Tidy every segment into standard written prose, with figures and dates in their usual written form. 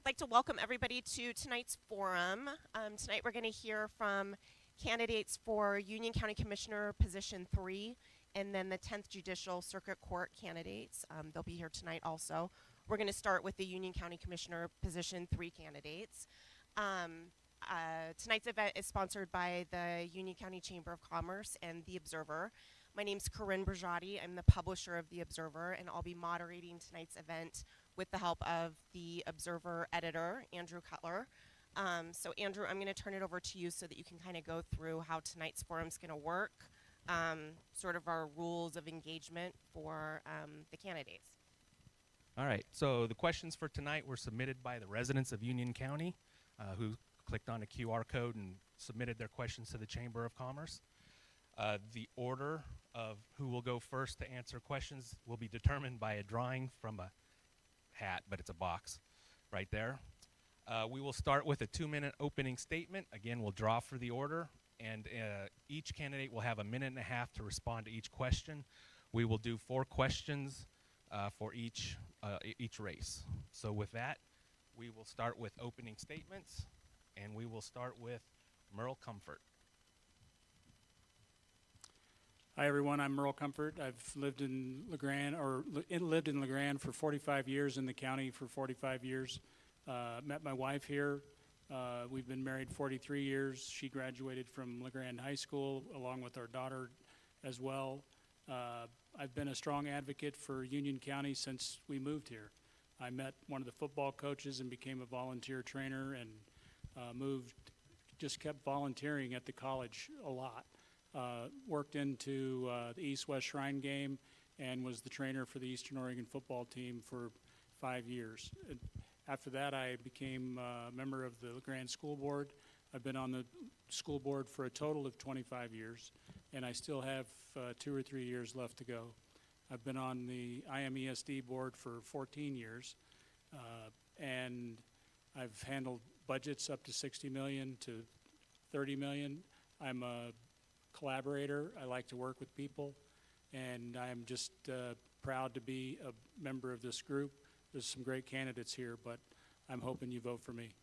I'd like to welcome everybody to tonight's forum. Tonight we're going to hear from candidates for Union County Commissioner Position 3 and then the 10th Judicial Circuit Court candidates. They'll be here tonight also. We're going to start with the Union County Commissioner Position 3 candidates. Tonight's event is sponsored by the Union County Chamber of Commerce and The Observer. My name's Corinne Brajati. I'm the publisher of The Observer, and I'll be moderating tonight's event with the help of The Observer editor, Andrew Cutler. So Andrew, I'm going to turn it over to you so that you can kind of go through how tonight's forum is going to work, sort of our rules of engagement for the candidates. All right, so the questions for tonight were submitted by the residents of Union County who clicked on a QR code and submitted their questions to the Chamber of Commerce. The order of who will go first to answer questions will be determined by a drawing from a hat, but it's a box right there. We will start with a 2-minute opening statement. Again, we'll draw for the order, and each candidate will have a minute and a half to respond to each question. We will do 4 questions for each race. So with that, we will start with opening statements, and we will start with Merle Comfort. Hi everyone, I'm Merle Comfort. I've lived in LeGrand, lived in LeGrand for 45 years, in the county for 45 years. Met my wife here. We've been married 43 years. She graduated from LeGrand High School along with our daughter as well. I've been a strong advocate for Union County since we moved here. I met one of the football coaches and became a volunteer trainer, and just kept volunteering at the college a lot. Worked into the East-West Shrine game and was the trainer for the Eastern Oregon football team for 5 years. After that, I became a member of the LeGrand School Board. I've been on the school board for a total of 25 years, and I still have 2 or 3 years left to go. I've been on the IMESD board for 14 years, and I've handled budgets up to $60 million to $30 million. I'm a collaborator. I like to work with people, and I'm just proud to be a member of this group. There's some great candidates here, but I'm hoping you vote for me.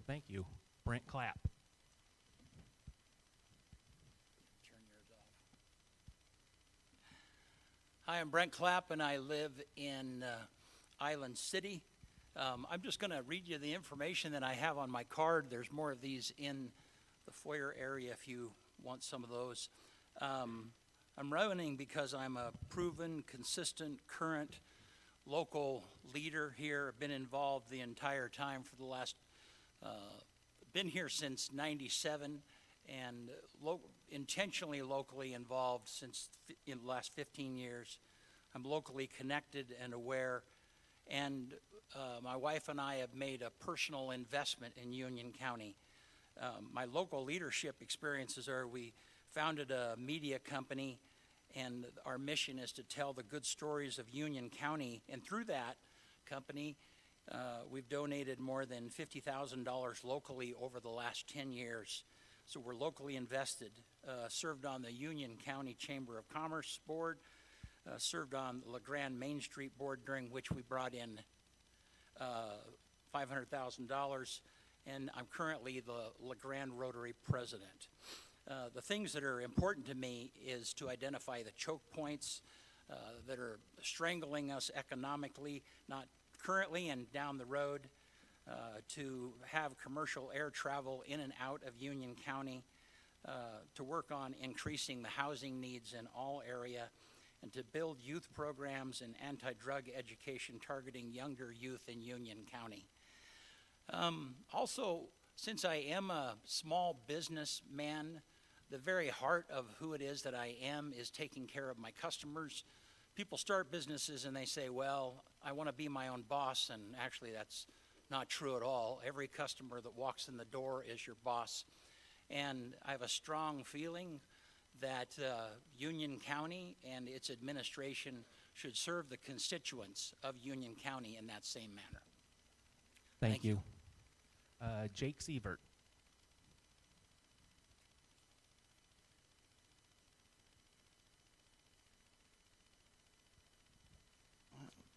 Thank you. Brent Clapp. Turn yours off. Hi, I'm Brent Clapp, and I live in Island City. I'm just going to read you the information that I have on my card. There's more of these in the foyer area if you want some of those. I'm running because I'm a proven, consistent, current local leader here. I've been involved the entire time for the last, been here since '97, and intentionally locally involved since in the last 15 years. I'm locally connected and aware, and my wife and I have made a personal investment in Union County. My local leadership experiences are we founded a media company, and our mission is to tell the good stories of Union County. And through that company, we've donated more than $50,000 locally over the last 10 years. So we're locally invested, served on the Union County Chamber of Commerce Board, served on the LeGrand Main Street Board, during which we brought in $500,000. And I'm currently the LeGrand Rotary president. The things that are important to me is to identify the choke points that are strangling us economically, not currently and down the road, to have commercial air travel in and out of Union County, to work on increasing the housing needs in all area, and to build youth programs and anti-drug education targeting younger youth in Union County. Also, since I am a small businessman, the very heart of who it is that I am is taking care of my customers. People start businesses and they say, well, I want to be my own boss, and actually that's not true at all. Every customer that walks in the door is your boss. And I have a strong feeling that Union County and its administration should serve the constituents of Union County in that same manner. Thank you. Jake Sievert.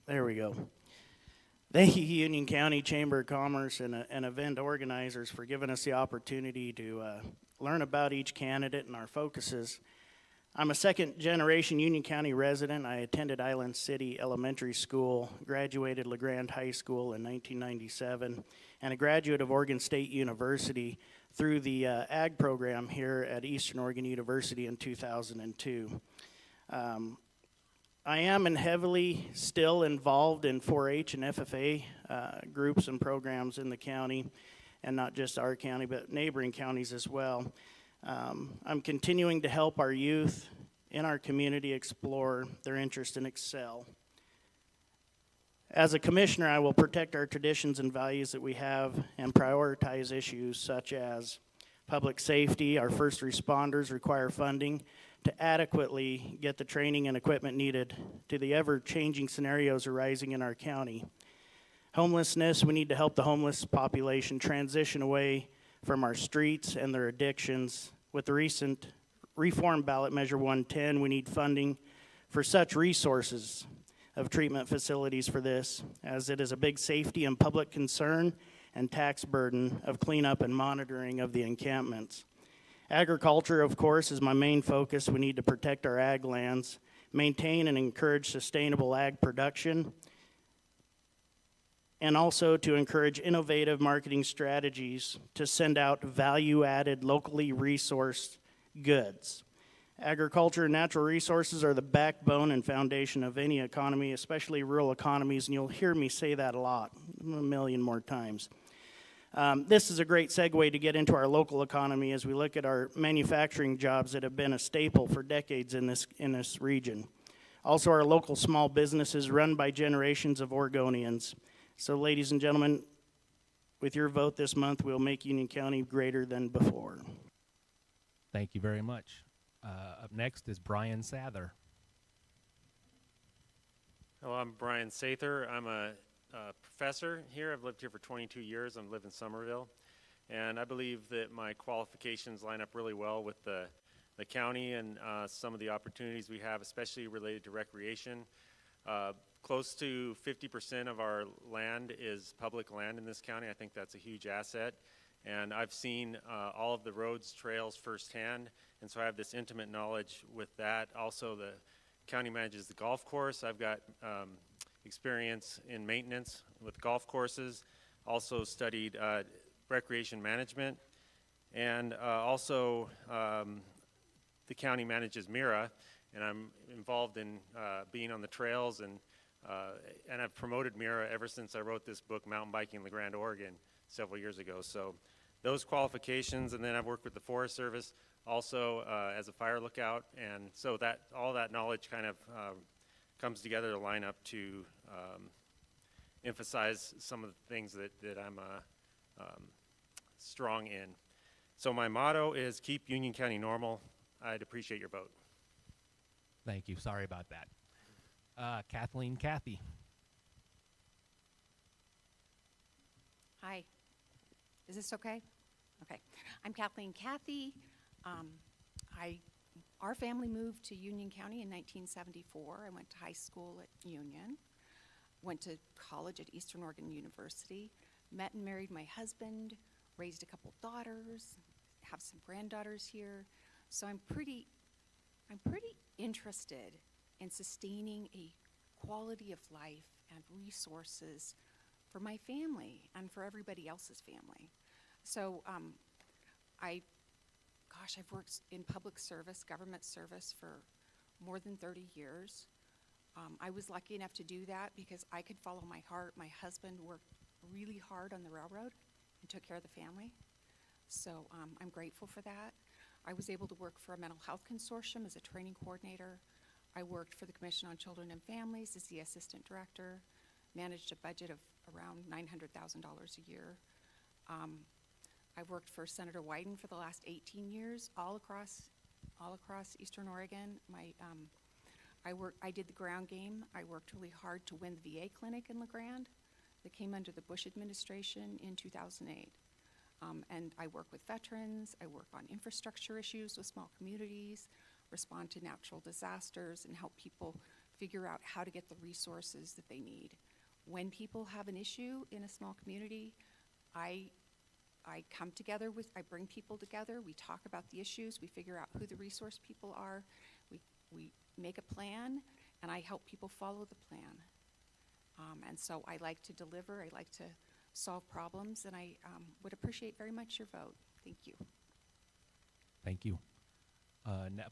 There we go. Thank you, Union County Chamber of Commerce and event organizers for giving us the opportunity to learn about each candidate and our focuses. I'm a second-generation Union County resident. I attended Island City Elementary School, graduated Grande High School in 1997, and a graduate of Oregon State University through the ag program here at Eastern Oregon University in 2002. I am and heavily still involved in 4-H and FFA groups and programs in the county, and not just our county, but neighboring counties as well. I'm continuing to help our youth in our community explore their interest and excel. As a commissioner, I will protect our traditions and values that we have and prioritize issues such as public safety. Our first responders require funding to adequately get the training and equipment needed to the ever-changing scenarios arising in our county. Homelessness, we need to help the homeless population transition away from our streets and their addictions. With the recent reform ballot measure 110, we need funding for such resources of treatment facilities for this, as it is a big safety and public concern and tax burden of cleanup and monitoring of the encampments. Agriculture, of course, is my main focus. We need to protect our ag lands, maintain and encourage sustainable ag production, and also to encourage innovative marketing strategies to send out value-added, locally resourced goods. Agriculture and natural resources are the backbone and foundation of any economy, especially rural economies, and you'll hear me say that a lot, a million more times. This is a great segue to get into our local economy as we look at our manufacturing jobs that have been a staple for decades in this region. Also, our local small businesses run by generations of Oregonians. So, ladies and gentlemen, with your vote this month, we'll make Union County greater than before. Thank you very much. Up next is Brian Sather. Hello, I'm Brian Sather. I'm a professor here. I've lived here for 22 years. I live in Somerville. And I believe that my qualifications line up really well with the county and some of the opportunities we have, especially related to recreation. Close to 50% of our land is public land in this county. I think that's a huge asset. And I've seen all of the roads, trails firsthand, and so I have this intimate knowledge with that. Also, the county manages the golf course. I've got experience in maintenance with golf courses. Also studied recreation management. And also, the county manages MIRA, and I'm involved in being on the trails, and I've promoted MIRA ever since I wrote this book, Mountain Biking Grande, Oregon, several years ago. So those qualifications, and then I've worked with the Forest Service also as a fire lookout, and so that all that knowledge kind of comes together to line up to emphasize some of the things that I'm strong in. So my motto is keep Union County normal. I'd appreciate your vote. Thank you. Sorry about that. Kathleen Cathy. Hi. Is this okay? Okay. I'm Kathleen Cathy. Our family moved to Union County in 1974. I went to high school at Union, went to college at Eastern Oregon University, met and married my husband, raised a couple daughters, have some granddaughters here. So I'm pretty interested in sustaining a quality of life and resources for my family and for everybody else's family. So I've worked in public service, government service for more than 30 years. I was lucky enough to do that because I could follow my heart. My husband worked really hard on the railroad and took care of the family. So I'm grateful for that. I was able to work for a mental health consortium as a training coordinator. I worked for the Commission on Children and Families as the assistant director, managed a budget of around $900,000 a year. I worked for Senator Wyden for the last 18 years, all across Eastern Oregon. I did the ground game. I worked really hard to win the VA clinic in Grande that came under the Bush administration in 2008. And I work with veterans. I work on infrastructure issues with small communities, respond to natural disasters, and help people figure out how to get the resources that they need when people have an issue in a small community, I come together I bring people together, we talk about the issues, we figure out who the resource people are, we make a plan, and I help people follow the plan. And so I like to deliver, I like to solve problems, and I would appreciate very much your vote. Thank you. Thank you.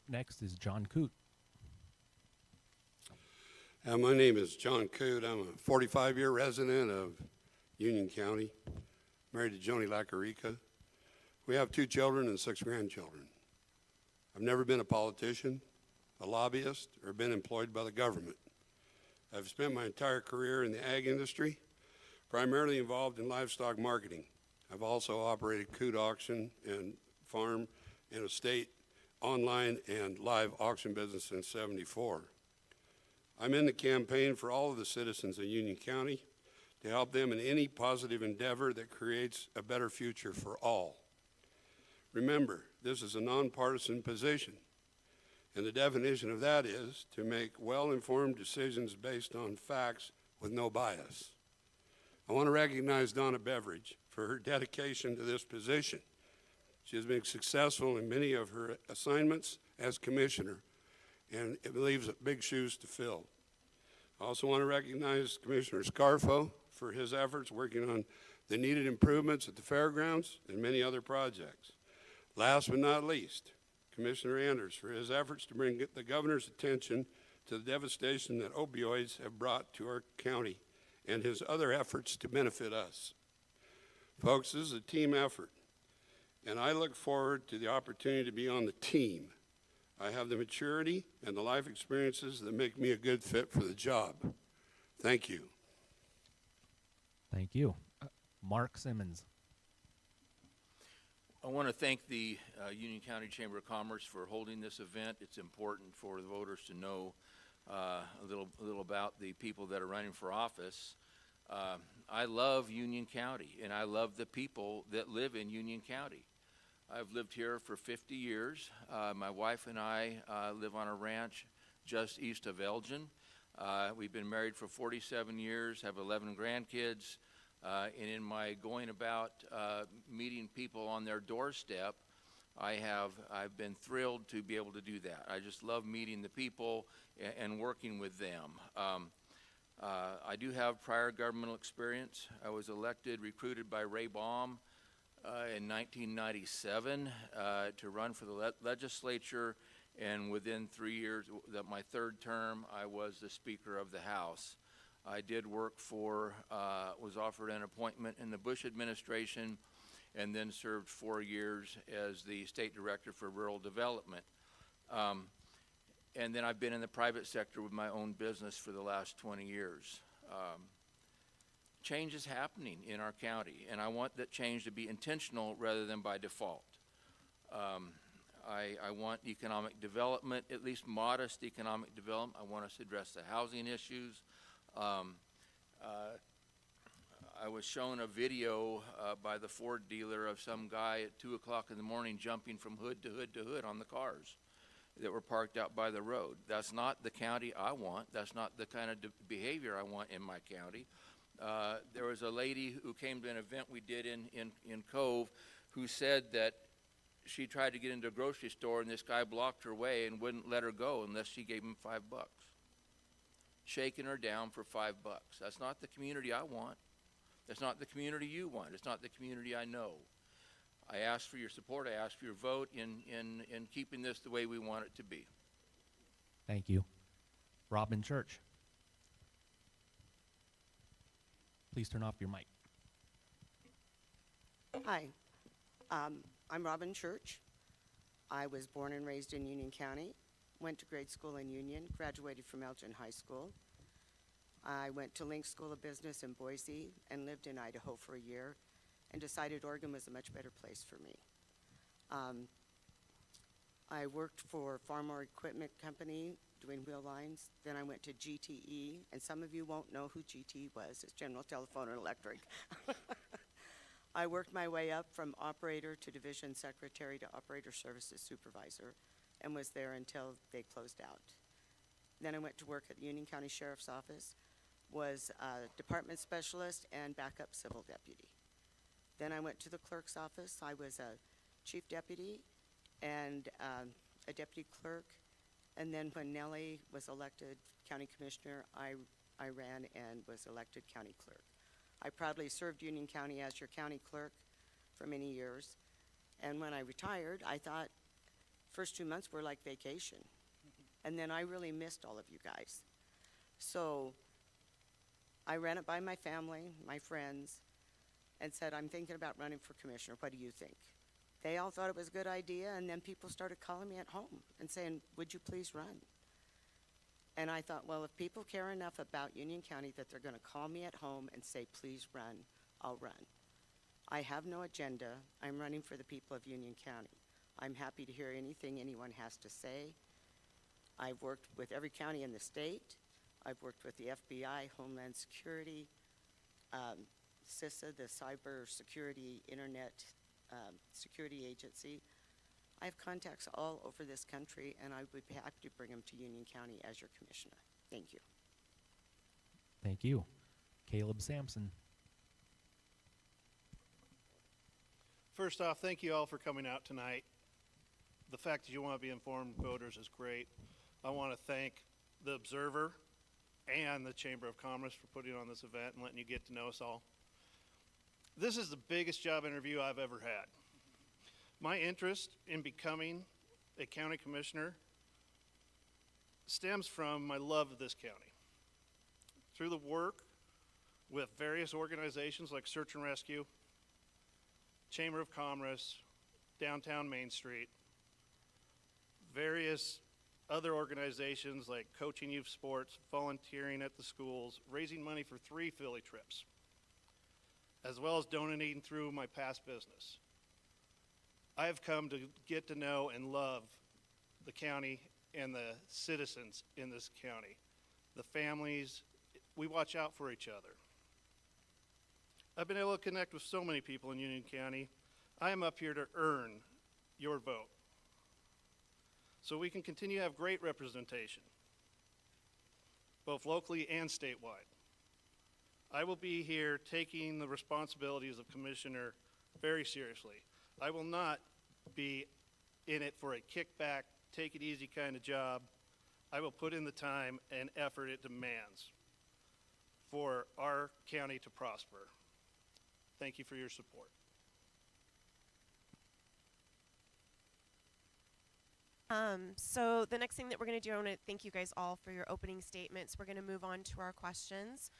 Next is John Coote. My name is John Coote. I'm a 45-year resident of Union County, married to Joni Lacarica. We have 2 children and 6 grandchildren. I've never been a politician, a lobbyist, or been employed by the government. I've spent my entire career in the ag industry, primarily involved in livestock marketing. I've also operated Coote Auction and farm and estate online and live auction business since '74. I'm in the campaign for all of the citizens of Union County to help them in any positive endeavor that creates a better future for all. Remember, this is a nonpartisan position, and the definition of that is to make well-informed decisions based on facts with no bias. I want to recognize Donna Beveridge for her dedication to this position. She has been successful in many of her assignments as commissioner, and it leaves big shoes to fill. I also want to recognize Commissioner Scarfo for his efforts working on the needed improvements at the fairgrounds and many other projects. Last but not least, Commissioner Anders for his efforts to bring the governor's attention to the devastation that opioids have brought to our county and his other efforts to benefit us. Folks, this is a team effort, and I look forward to the opportunity to be on the team. I have the maturity and the life experiences that make me a good fit for the job. Thank you. Thank you. Mark Simmons. I want to thank the Union County Chamber of Commerce for holding this event. It's important for the voters to know a little about the people that are running for office. I love Union County, and I love the people that live in Union County. I've lived here for 50 years. My wife and I live on a ranch just east of Elgin. We've been married for 47 years, have 11 grandkids, and in my going about meeting people on their doorstep, I've been thrilled to be able to do that. I just love meeting the people and working with them. I do have prior governmental experience. I was recruited by Ray Baum in 1997 to run for the legislature, and within 3 years, my third term, I was the Speaker of the House. I did work was offered an appointment in the Bush administration, and then served 4 years as the State Director for Rural Development. And then I've been in the private sector with my own business for the last 20 years. Change is happening in our county, and I want that change to be intentional rather than by default. I want economic development, at least modest economic development. I want us to address the housing issues. I was shown a video by the Ford dealer of some guy at 2 o'clock in the morning jumping from hood to hood to hood on the cars that were parked out by the road. That's not the county I want. That's not the kind of behavior I want in my county. There was a lady who came to an event we did in Cove who said that she tried to get into a grocery store and this guy blocked her way and wouldn't let her go unless she gave him $5. Shaking her down for $5. That's not the community I want. That's not the community you want. It's not the community I know. I ask for your support. I ask for your vote in keeping this the way we want it to be. Thank you. Robin Church. Please turn off your mic. Hi, I'm Robin Church. I was born and raised in Union County, went to grade school in Union, graduated from Elgin High School. I went to Link School of Business in Boise and lived in Idaho for a year and decided Oregon was a much better place for me. I worked for Farmer Equipment Company doing wheel lines. Then I went to GTE, and some of you won't know who GTE was. It's General Telephone and Electric. I worked my way up from operator to division secretary to operator services supervisor and was there until they closed out. Then I went to work at the Union County Sheriff's Office, was a department specialist and backup civil deputy. Then I went to the clerk's office. I was a chief deputy and a deputy clerk. And then when Nellie was elected county commissioner, I ran and was elected county clerk. I proudly served Union County as your county clerk for many years. And when I retired, I thought first 2 months were like vacation. And then I really missed all of you guys. So I ran it by my family, my friends, and said, I'm thinking about running for commissioner. What do you think? They all thought it was a good idea, and then people started calling me at home and saying, would you please run? And I thought, well, if people care enough about Union County that they're going to call me at home and say, please run, I'll run. I have no agenda. I'm running for the people of Union County. I'm happy to hear anything anyone has to say. I've worked with every county in the state. I've worked with the FBI, Homeland Security, CISA, the Cyber Security Internet Security Agency. I have contacts all over this country, and I would be happy to bring them to Union County as your commissioner. Thank you. Thank you. Caleb Sampson. First off, thank you all for coming out tonight. The fact that you want to be informed voters is great. I want to thank the Observer and the Chamber of Commerce for putting on this event and letting you get to know us all. This is the biggest job interview I've ever had. My interest in becoming a county commissioner stems from my love of this county. Through the work with various organizations like Search and Rescue, Chamber of Commerce, Downtown Main Street, various other organizations like coaching youth sports, volunteering at the schools, raising money for 3 Philly trips, as well as donating through my past business. I have come to get to know and love the county and the citizens in this county, the families. We watch out for each other. I've been able to connect with so many people in Union County. I am up here to earn your vote so we can continue to have great representation, both locally and statewide. I will be here taking the responsibilities of commissioner very seriously. I will not be in it for a kickback, take it easy kind of job. I will put in the time and effort it demands for our county to prosper. Thank you for your support. So the next thing that we're going to do, I want to thank you guys all for your opening statements. We're going to move on to our questions.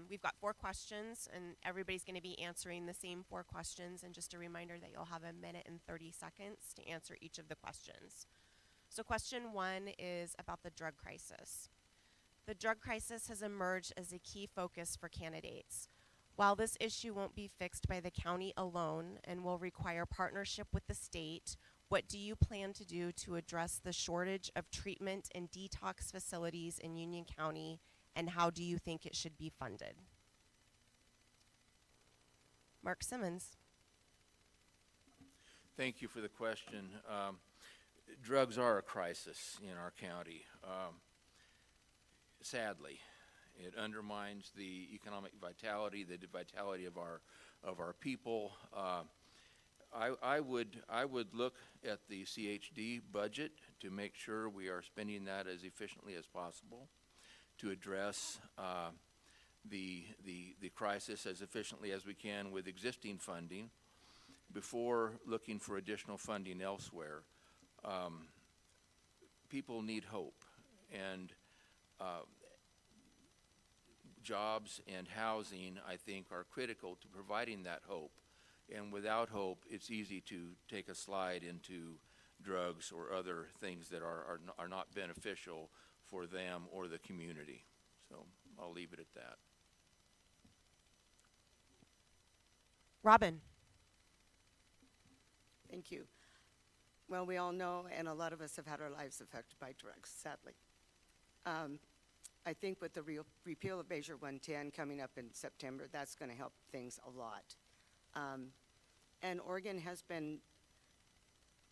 We've got 4 questions, and everybody's going to be answering the same 4 questions. And just a reminder that you'll have 1 minute and 30 seconds to answer each of the questions. So question 1 is about the drug crisis. The drug crisis has emerged as a key focus for candidates. While this issue won't be fixed by the county alone and will require partnership with the state, what do you plan to do to address the shortage of treatment and detox facilities in Union County, and how do you think it should be funded? Mark Simmons. Thank you for the question. Drugs are a crisis in our county. Sadly, it undermines the economic vitality, the vitality of our people. I would look at the CHD budget to make sure we are spending that as efficiently as possible to address the crisis as efficiently as we can with existing funding before looking for additional funding elsewhere. People need hope, and jobs and housing, I think, are critical to providing that hope. And without hope, it's easy to take a slide into drugs or other things that are not beneficial for them or the community. So I'll leave it at that. Robin. Thank you. Well, we all know, and a lot of us have had our lives affected by drugs, sadly. I think with the repeal of Measure 110 coming up in September, that's going to help things a lot. And Oregon has been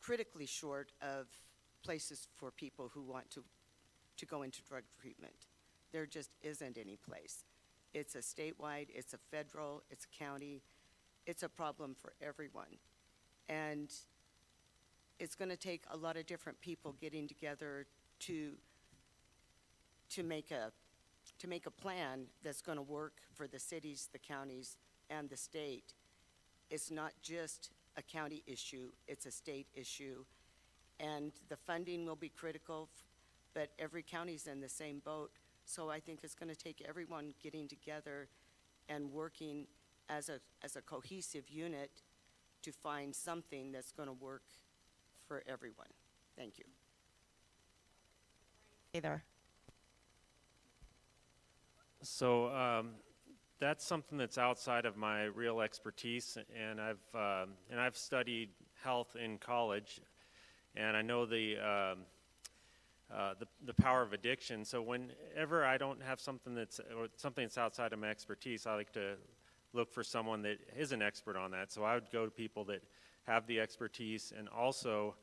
critically short of places for people who want to go into drug treatment. There just isn't any place. It's a statewide, it's a federal, it's a county, it's a problem for everyone. And it's going to take a lot of different people getting together to make a plan that's going to work for the cities, the counties, and the state. It's not just a county issue, it's a state issue. And the funding will be critical, but every county's in the same boat. So I think it's going to take everyone getting together and working as a cohesive unit to find something that's going to work for everyone. Thank you. Hey there. So that's something that's outside of my real expertise, and I've studied health in college, and I know the power of addiction. So whenever I don't have something that's outside of my expertise, I like to look for someone that is an expert on that. So I would go to people that have the expertise, and also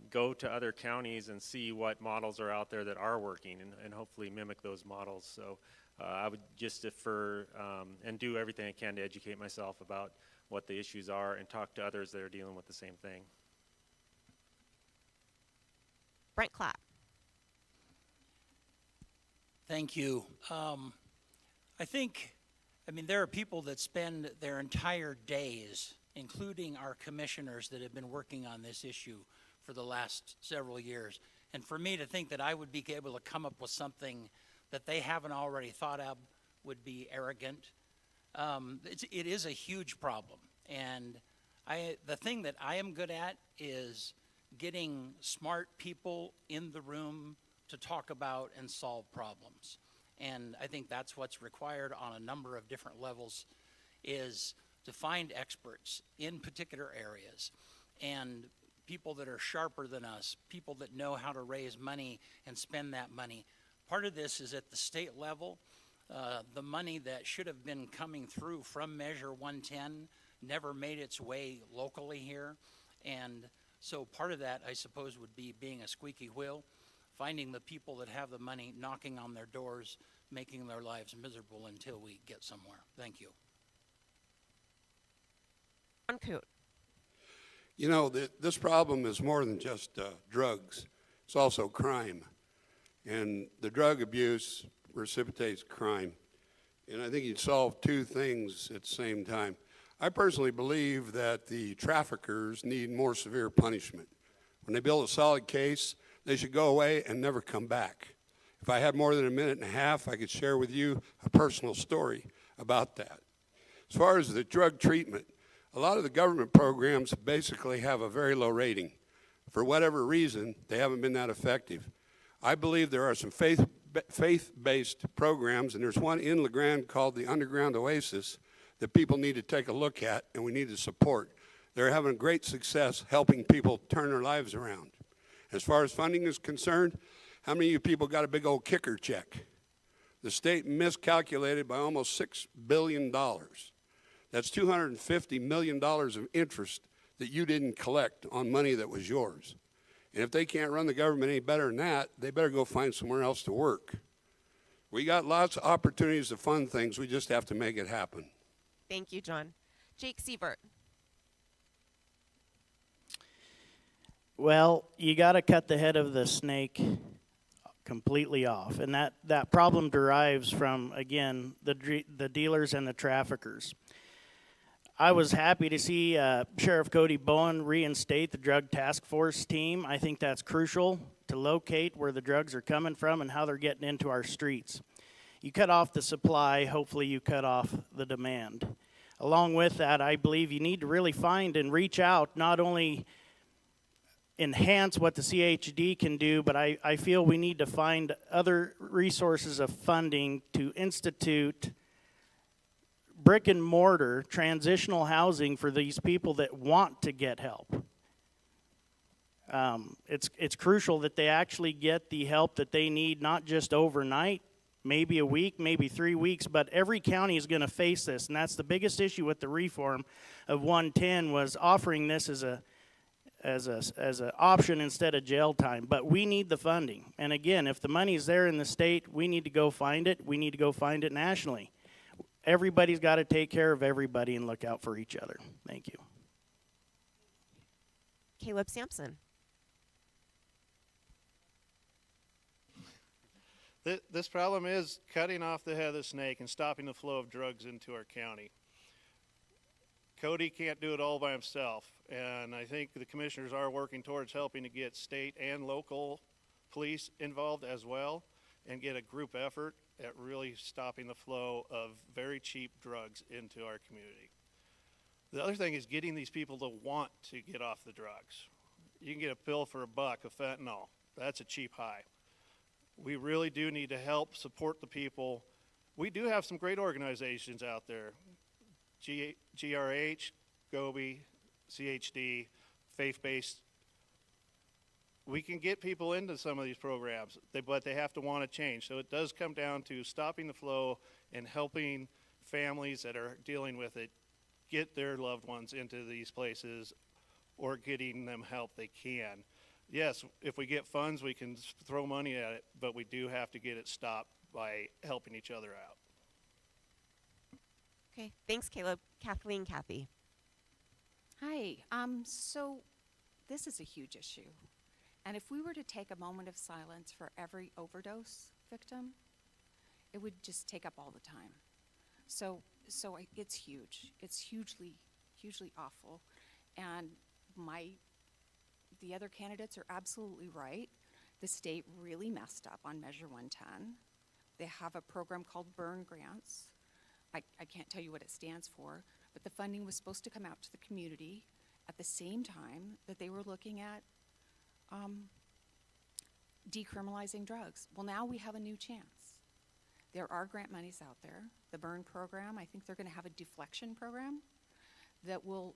go to other counties and see what models are out there that are working, and hopefully mimic those models. So I would just defer and do everything I can to educate myself about what the issues are and talk to others that are dealing with the same thing. Brent Clapp. Thank you. I mean, there are people that spend their entire days, including our commissioners that have been working on this issue for the last several years. And for me to think that I would be able to come up with something that they haven't already thought of would be arrogant. It is a huge problem. And the thing that I am good at is getting smart people in the room to talk about and solve problems. And I think that's what's required on a number of different levels, is to find experts in particular areas and people that are sharper than us, people that know how to raise money and spend that money. Part of this is at the state level. The money that should have been coming through from Measure 110 never made its way locally here. And so part of that, I suppose, would be being a squeaky wheel, finding the people that have the money, knocking on their doors, making their lives miserable until we get somewhere. Thank you. John Coote. You know, this problem is more than just drugs. It's also crime. And the drug abuse precipitates crime. And I think you'd solve two things at the same time. I personally believe that the traffickers need more severe punishment. When they build a solid case, they should go away and never come back. If I had more than a minute and a half, I could share with you a personal story about that. As far as the drug treatment, a lot of the government programs basically have a very low rating. For whatever reason, they haven't been that effective. I believe there are some faith-based programs, and there's one in Grande called the Underground Oasis that people need to take a look at and we need to support. They're having great success helping people turn their lives around. As far as funding is concerned, how many of you people got a big old kicker check? The state miscalculated by almost $6 billion. That's $250 million of interest that you didn't collect on money that was yours. And if they can't run the government any better than that, they better go find somewhere else to work. We got lots of opportunities to fund things. We just have to make it happen. Thank you, John. Jake Sievert. Well, you got to cut the head of the snake completely off. And that problem derives from, again, the dealers and the traffickers. I was happy to see Sheriff Cody Bowen reinstate the Drug Task Force team. I think that's crucial to locate where the drugs are coming from and how they're getting into our streets. You cut off the supply, hopefully you cut off the demand. Along with that, I believe you need to really find and reach out, not only enhance what the CHD can do, but I feel we need to find other resources of funding to institute brick and mortar transitional housing for these people that want to get help. It's crucial that they actually get the help that they need, not just overnight, maybe a week, maybe 3 weeks, but every county is going to face this, and that's the biggest issue with the reform of 110 was offering this as a option instead of jail time. But we need the funding. And again, if the money's there in the state, we need to go find it. We need to go find it nationally. Everybody's got to take care of everybody and look out for each other. Thank you. Caleb Sampson. This problem is cutting off the head of the snake and stopping the flow of drugs into our county. Cody can't do it all by himself, and I think the commissioners are working towards helping to get state and local police involved as well and get a group effort at really stopping the flow of very cheap drugs into our community. The other thing is getting these people to want to get off the drugs. You can get a pill for $1 of fentanyl. That's a cheap high. We really do need to help support the people. We do have some great organizations out there. GRH, GOBI, CHD, faith-based. We can get people into some of these programs, but they have to want to change. So it does come down to stopping the flow and helping families that are dealing with it get their loved ones into these places or getting them help they can. Yes, if we get funds, we can throw money at it, but we do have to get it stopped by helping each other out. Okay, thanks, Caleb. Kathleen, Kathy. Hi. So this is a huge issue. And if we were to take a moment of silence for every overdose victim, it would just take up all the time. It's huge. It's hugely, hugely awful. And the other candidates are absolutely right. The state really messed up on Measure 110. They have a program called Burn Grants. I can't tell you what it stands for, but the funding was supposed to come out to the community at the same time that they were looking at decriminalizing drugs. Well, now we have a new chance. There are grant monies out there. The Burn program, I think they're going to have a deflection program that will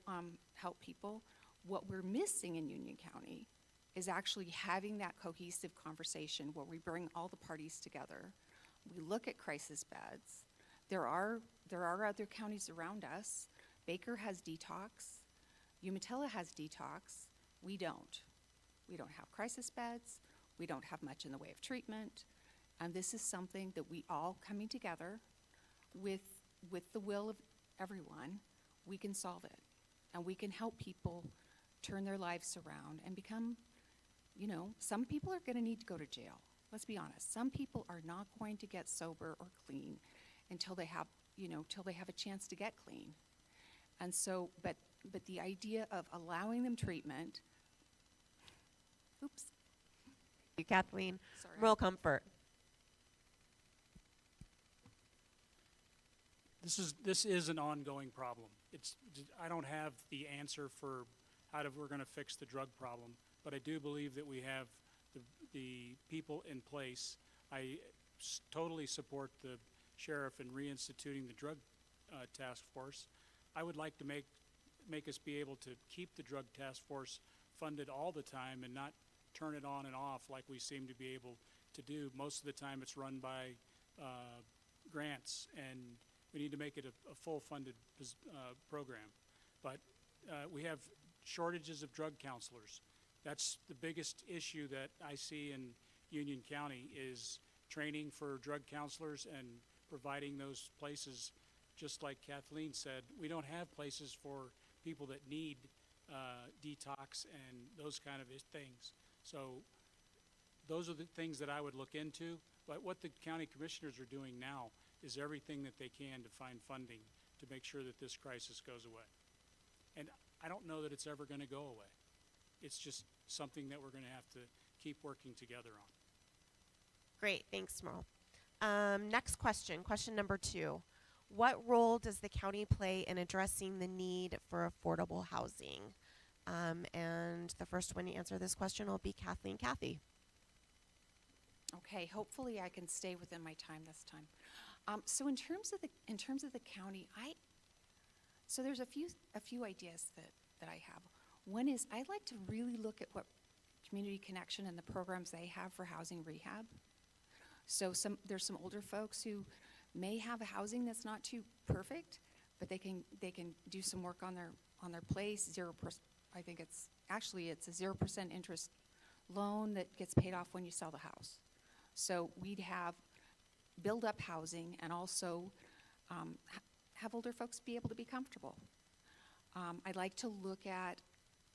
help people. What we're missing in Union County is actually having that cohesive conversation where we bring all the parties together. We look at crisis beds. There are other counties around us. Baker has detox. Umatilla has detox. We don't. We don't have crisis beds. We don't have much in the way of treatment. And this is something that we all coming together with the will of everyone, we can solve it. And we can help people turn their lives around and become, some people are going to need to go to jail. Let's be honest. Some people are not going to get sober or clean until they have, till they have a chance to get clean. And so, but the idea of allowing them treatment, oops. You, Kathleen. Sorry. Rural Comfort. This is an ongoing problem. I don't have the answer for we're going to fix the drug problem, but I do believe that we have the people in place. I totally support the sheriff in reinstituting the drug task force. I would like to make us be able to keep the drug task force funded all the time and not turn it on and off like we seem to be able to do. Most of the time it's run by grants, and we need to make it a full funded program. But we have shortages of drug counselors. That's the biggest issue that I see in Union County is training for drug counselors and providing those places. Just like Kathleen said, we don't have places for people that need detox and those kind of things. So those are the things that I would look into. But what the county commissioners are doing now is everything that they can to find funding to make sure that this crisis goes away. And I don't know that it's ever going to go away. It's just something that we're going to have to keep working together on. Great, thanks, Merle. Next question, question number 2. What role does the county play in addressing the need for affordable housing? And the first one to answer this question will be Kathleen. Kathy. Okay, hopefully I can stay within my time this time. So in terms of the county, so there's a few ideas that I have. One is I'd like to really look at what Community Connection and the programs they have for housing rehab. So there's some older folks who may have a housing that's not too perfect, but they can do some work on their place, 0% I think it's a 0% interest loan that gets paid off when you sell the house. So we'd have build-up housing and also have older folks be able to be comfortable. I'd like to look at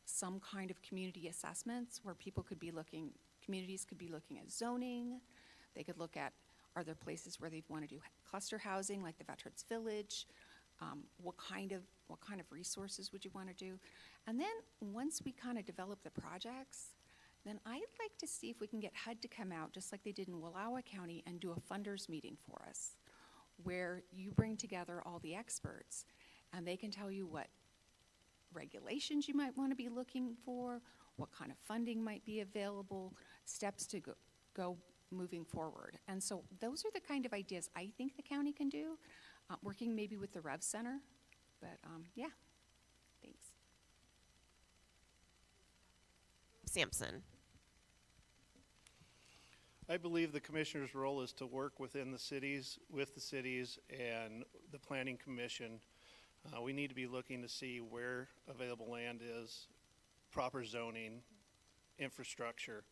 some kind of community assessments where communities could be looking at zoning. They could look at, are there places where they'd want to do cluster housing like the Veterans Village? What kind of resources would you want to do? And then once we kind of develop the projects, then I'd like to see if we can get HUD to come out, just like they did in Wallowa County, and do a funders meeting for us, where you bring together all the experts, and they can tell you what regulations you might want to be looking for, what kind of funding might be available, steps to go moving forward. And so those are the kind of ideas I think the county can do, working maybe with the Rev Center. But yeah, thanks. Sampson. I believe the commissioner's role is to work within the cities, with the cities and the planning commission. We need to be looking to see where available land is, proper zoning, infrastructure.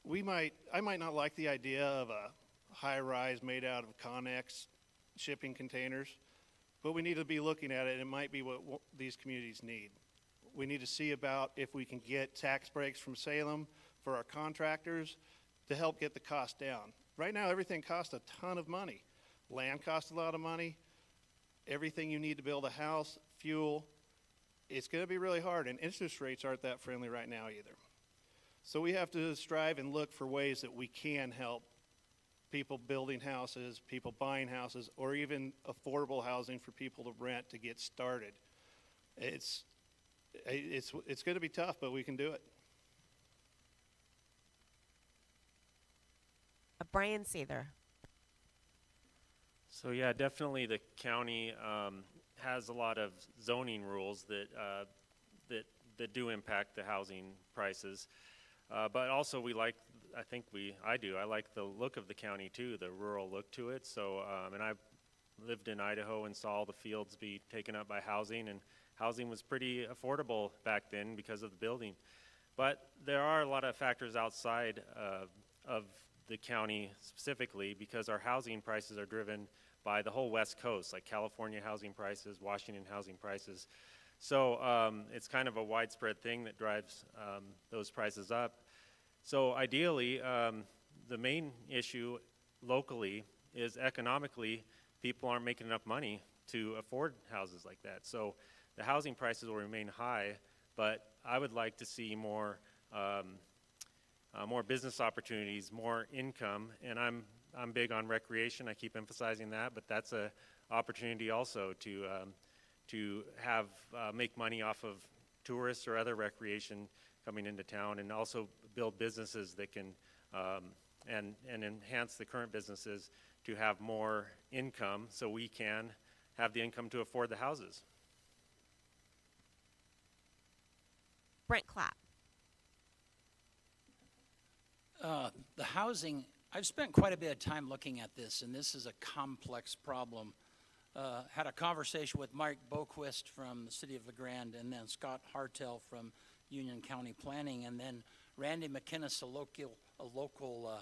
I might not like the idea of a high-rise made out of Connex shipping containers, but we need to be looking at it, and it might be what these communities need. We need to see about if we can get tax breaks from Salem for our contractors to help get the cost down. Right now, everything costs a ton of money. Land costs a lot of money. Everything you need to build a house, fuel, it's going to be really hard, and interest rates aren't that friendly right now either. So we have to strive and look for ways that we can help people building houses, people buying houses, or even affordable housing for people to rent to get started. It's going to be tough, but we can do it. Brian Sather. So yeah, definitely the county has a lot of zoning rules that do impact the housing prices. But also I like the look of the county too, the rural look to it. So, and I lived in Idaho and saw all the fields be taken up by housing, and housing was pretty affordable back then because of the building. But there are a lot of factors outside of the county specifically, because our housing prices are driven by the whole West Coast, like California housing prices, Washington housing prices. So it's kind of a widespread thing that drives those prices up. So ideally, the main issue locally is economically, people aren't making enough money to afford houses like that. So the housing prices will remain high, but I would like to see more business opportunities, more income, and I'm big on recreation. I keep emphasizing that, but that's a opportunity also to have make money off of tourists or other recreation coming into town, and also build businesses that can and enhance the current businesses to have more income, so we can have the income to afford the houses. Brent Clapp. The housing, I've spent quite a bit of time looking at this, and this is a complex problem. Had a conversation with Mike Boquist from the city of Grande, and then Scott Hartel from Union County Planning, and then Randy McInnes, a local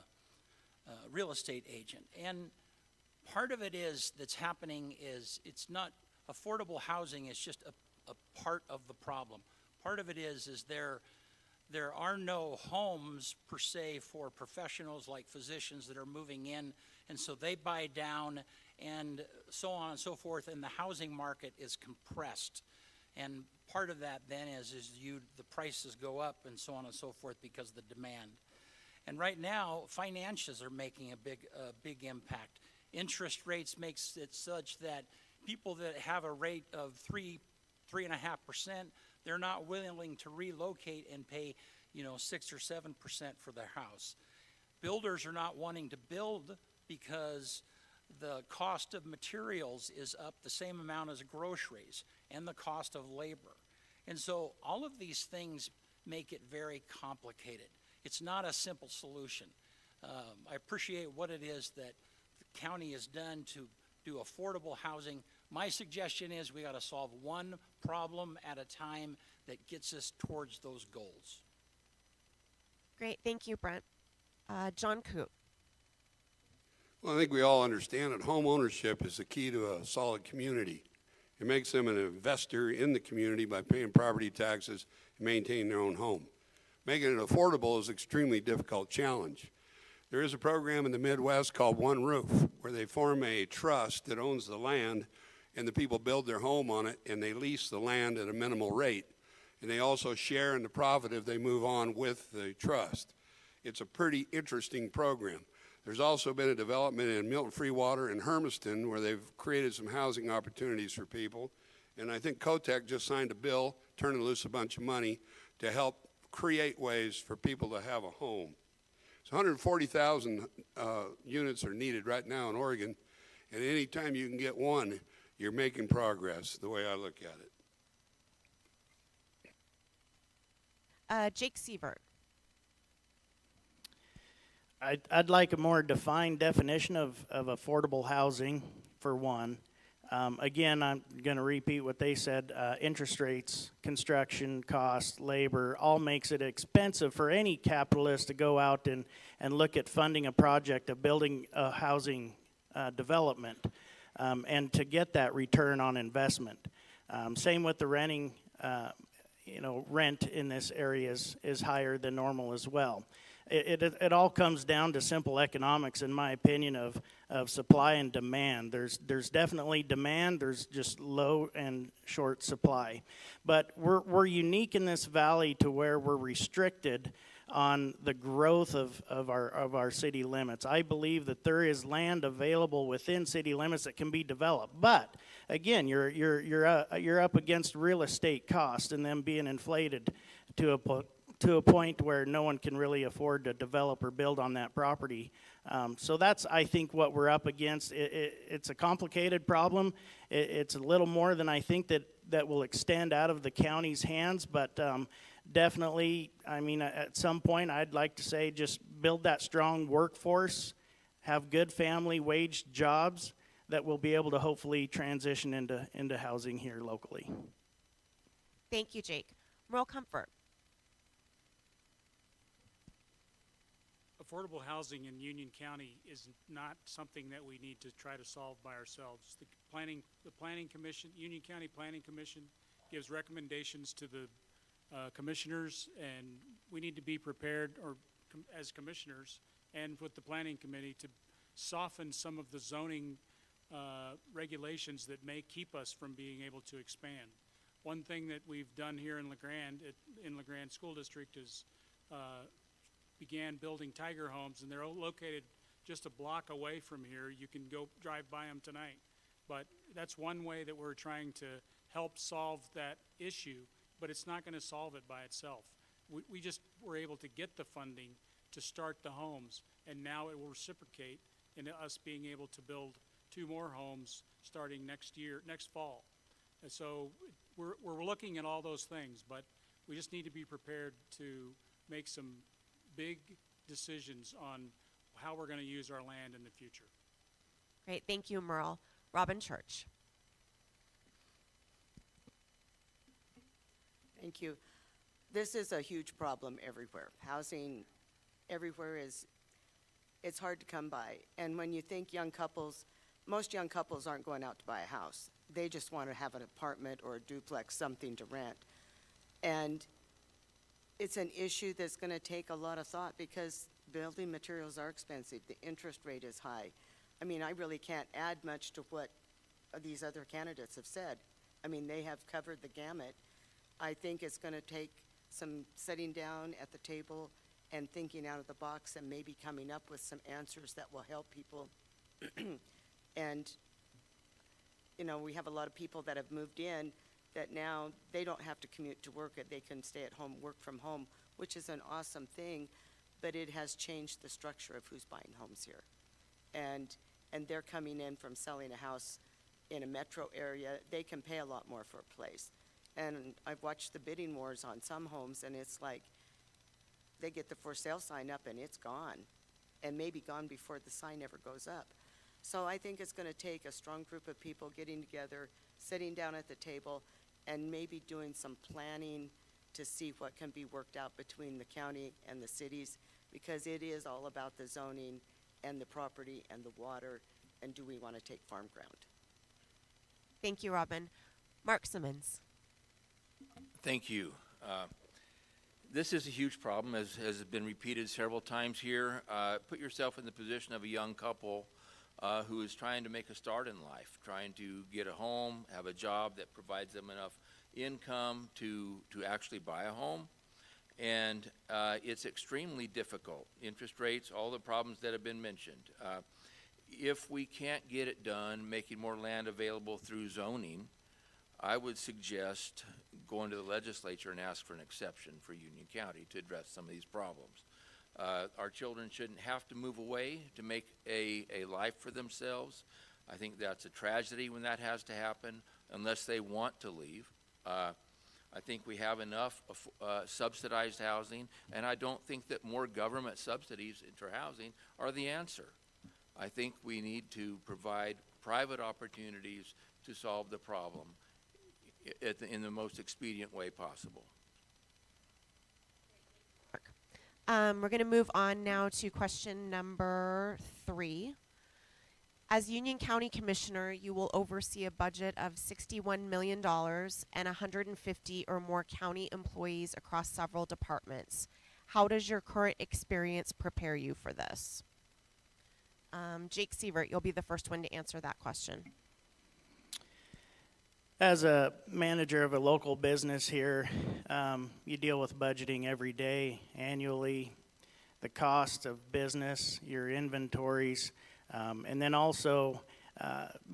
real estate agent. And part of it that's happening is it's not affordable housing is just a part of the problem. Part of it is there are no homes per se for professionals like physicians that are moving in, and so they buy down and so on and so forth, and the housing market is compressed. And part of that then is the prices go up and so on and so forth because of the demand. And right now, financials are making a big impact. Interest rates makes it such that people that have a rate of 3.5%, they're not willing to relocate and pay, 6 or 7% for their house. Builders are not wanting to build because the cost of materials is up the same amount as groceries and the cost of labor. And so all of these things make it very complicated. It's not a simple solution. I appreciate what it is that the county has done to do affordable housing. My suggestion is we got to solve one problem at a time that gets us towards those goals. Great, thank you, Brent. John Coop. Well, I think we all understand that home ownership is the key to a solid community. It makes them an investor in the community by paying property taxes and maintaining their own home. Making it affordable is an extremely difficult challenge. There is a program in the Midwest called One Roof, where they form a trust that owns the land, and the people build their home on it, and they lease the land at a minimal rate. And they also share in the profit if they move on with the trust. It's a pretty interesting program. There's also been a development in Milton Freewater and Hermiston where they've created some housing opportunities for people. And I think COTEC just signed a bill turning loose a bunch of money to help create ways for people to have a home. So 140,000 units are needed right now in Oregon, and any time you can get one, you're making progress, the way I look at it. Jake Sievert. I'd like a more defined definition of affordable housing, for one. Again, I'm going to repeat what they said. Interest rates, construction costs, labor, all makes it expensive for any capitalist to go out and look at funding a project of building a housing development and to get that return on investment. Same with the renting, rent in this area is higher than normal as well. It all comes down to simple economics, in my opinion, of supply and demand. There's definitely demand. There's just low and short supply. But we're unique in this valley to where we're restricted on the growth of our city limits. I believe that there is land available within city limits that can be developed. But again, you're up against real estate costs and them being inflated to a point where no one can really afford to develop or build on that property. So that's, I think, what we're up against. It's a complicated problem. It's a little more than I think that will extend out of the county's hands, but definitely, I mean, at some point, I'd like to say just build that strong workforce, have good family wage jobs that will be able to hopefully transition into housing here locally. Thank you, Jake. Merle Comfort. Affordable housing in Union County is not something that we need to try to solve by ourselves. The Planning Commission, Union County Planning Commission, gives recommendations to the commissioners, and we need to be prepared, as commissioners and with the Planning Committee, to soften some of the zoning regulations that may keep us from being able to expand. One thing that we've done here in LeGrande School District is began building tiger homes, and they're located just a block away from here. You can go drive by them tonight. But that's one way that we're trying to help solve that issue, but it's not going to solve it by itself. We just were able to get the funding to start the homes, and now it will reciprocate into us being able to build 2 more homes starting next fall. And so we're looking at all those things, but we just need to be prepared to make some big decisions on how we're going to use our land in the future. Great, thank you, Merle. Robin Church. Thank you. This is a huge problem everywhere. Housing everywhere it's hard to come by. And when you think young couples, most young couples aren't going out to buy a house. They just want to have an apartment or a duplex, something to rent. And it's an issue that's going to take a lot of thought because building materials are expensive. The interest rate is high. I mean, I really can't add much to what these other candidates have said. I mean, they have covered the gamut. I think it's going to take some sitting down at the table and thinking out of the box and maybe coming up with some answers that will help people. And, we have a lot of people that have moved in that now they don't have to commute to work. They can stay at home, work from home, which is an awesome thing, but it has changed the structure of who's buying homes here. And they're coming in from selling a house in a metro area. They can pay a lot more for a place. And I've watched the bidding wars on some homes, and it's like they get the for sale sign up and it's gone, and maybe gone before the sign ever goes up. So I think it's going to take a strong group of people getting together, sitting down at the table, and maybe doing some planning to see what can be worked out between the county and the cities, because it is all about the zoning and the property and the water, and do we want to take farm ground? Thank you, Robin. Mark Simmons. Thank you. This is a huge problem, as has been repeated several times here. Put yourself in the position of a young couple who is trying to make a start in life, trying to get a home, have a job that provides them enough income to actually buy a home. And it's extremely difficult. Interest rates, all the problems that have been mentioned. If we can't get it done, making more land available through zoning, I would suggest going to the legislature and ask for an exception for Union County to address some of these problems. Our children shouldn't have to move away to make a life for themselves. I think that's a tragedy when that has to happen, unless they want to leave. I think we have enough subsidized housing, and I don't think that more government subsidies for housing are the answer. I think we need to provide private opportunities to solve the problem in the most expedient way possible. We're going to move on now to question number 3. As Union County Commissioner, you will oversee a budget of $61 million and 150 or more county employees across several departments. How does your current experience prepare you for this? Jake Sievert, you'll be the first one to answer that question. As a manager of a local business here, you deal with budgeting every day, annually, the cost of business, your inventories, and then also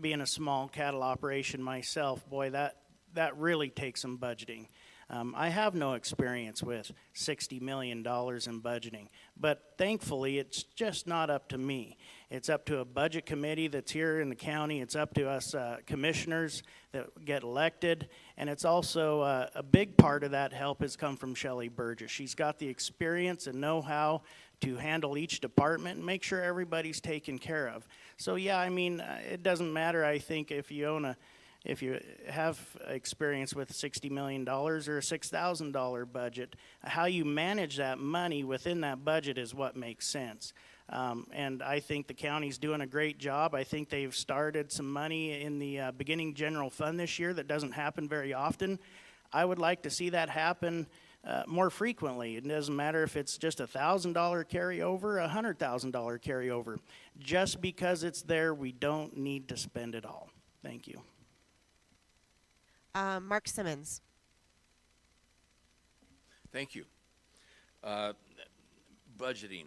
being a small cattle operation myself, boy, that really takes some budgeting. I have no experience with $60 million in budgeting, but thankfully it's just not up to me. It's up to a budget committee that's here in the county. It's up to us commissioners that get elected, and it's also a big part of that help has come from Shelley Burgess. She's got the experience and know-how to handle each department and make sure everybody's taken care of. So yeah, I mean, it doesn't matter, I think, if you have experience with $60 million or a $6,000 budget, how you manage that money within that budget is what makes sense. And I think the county's doing a great job. I think they've started some money in the beginning general fund this year that doesn't happen very often. I would like to see that happen more frequently. It doesn't matter if it's just a $1,000 carryover, $100,000 carryover. Just because it's there, we don't need to spend it all. Thank you. Mark Simmons. Thank you. Budgeting.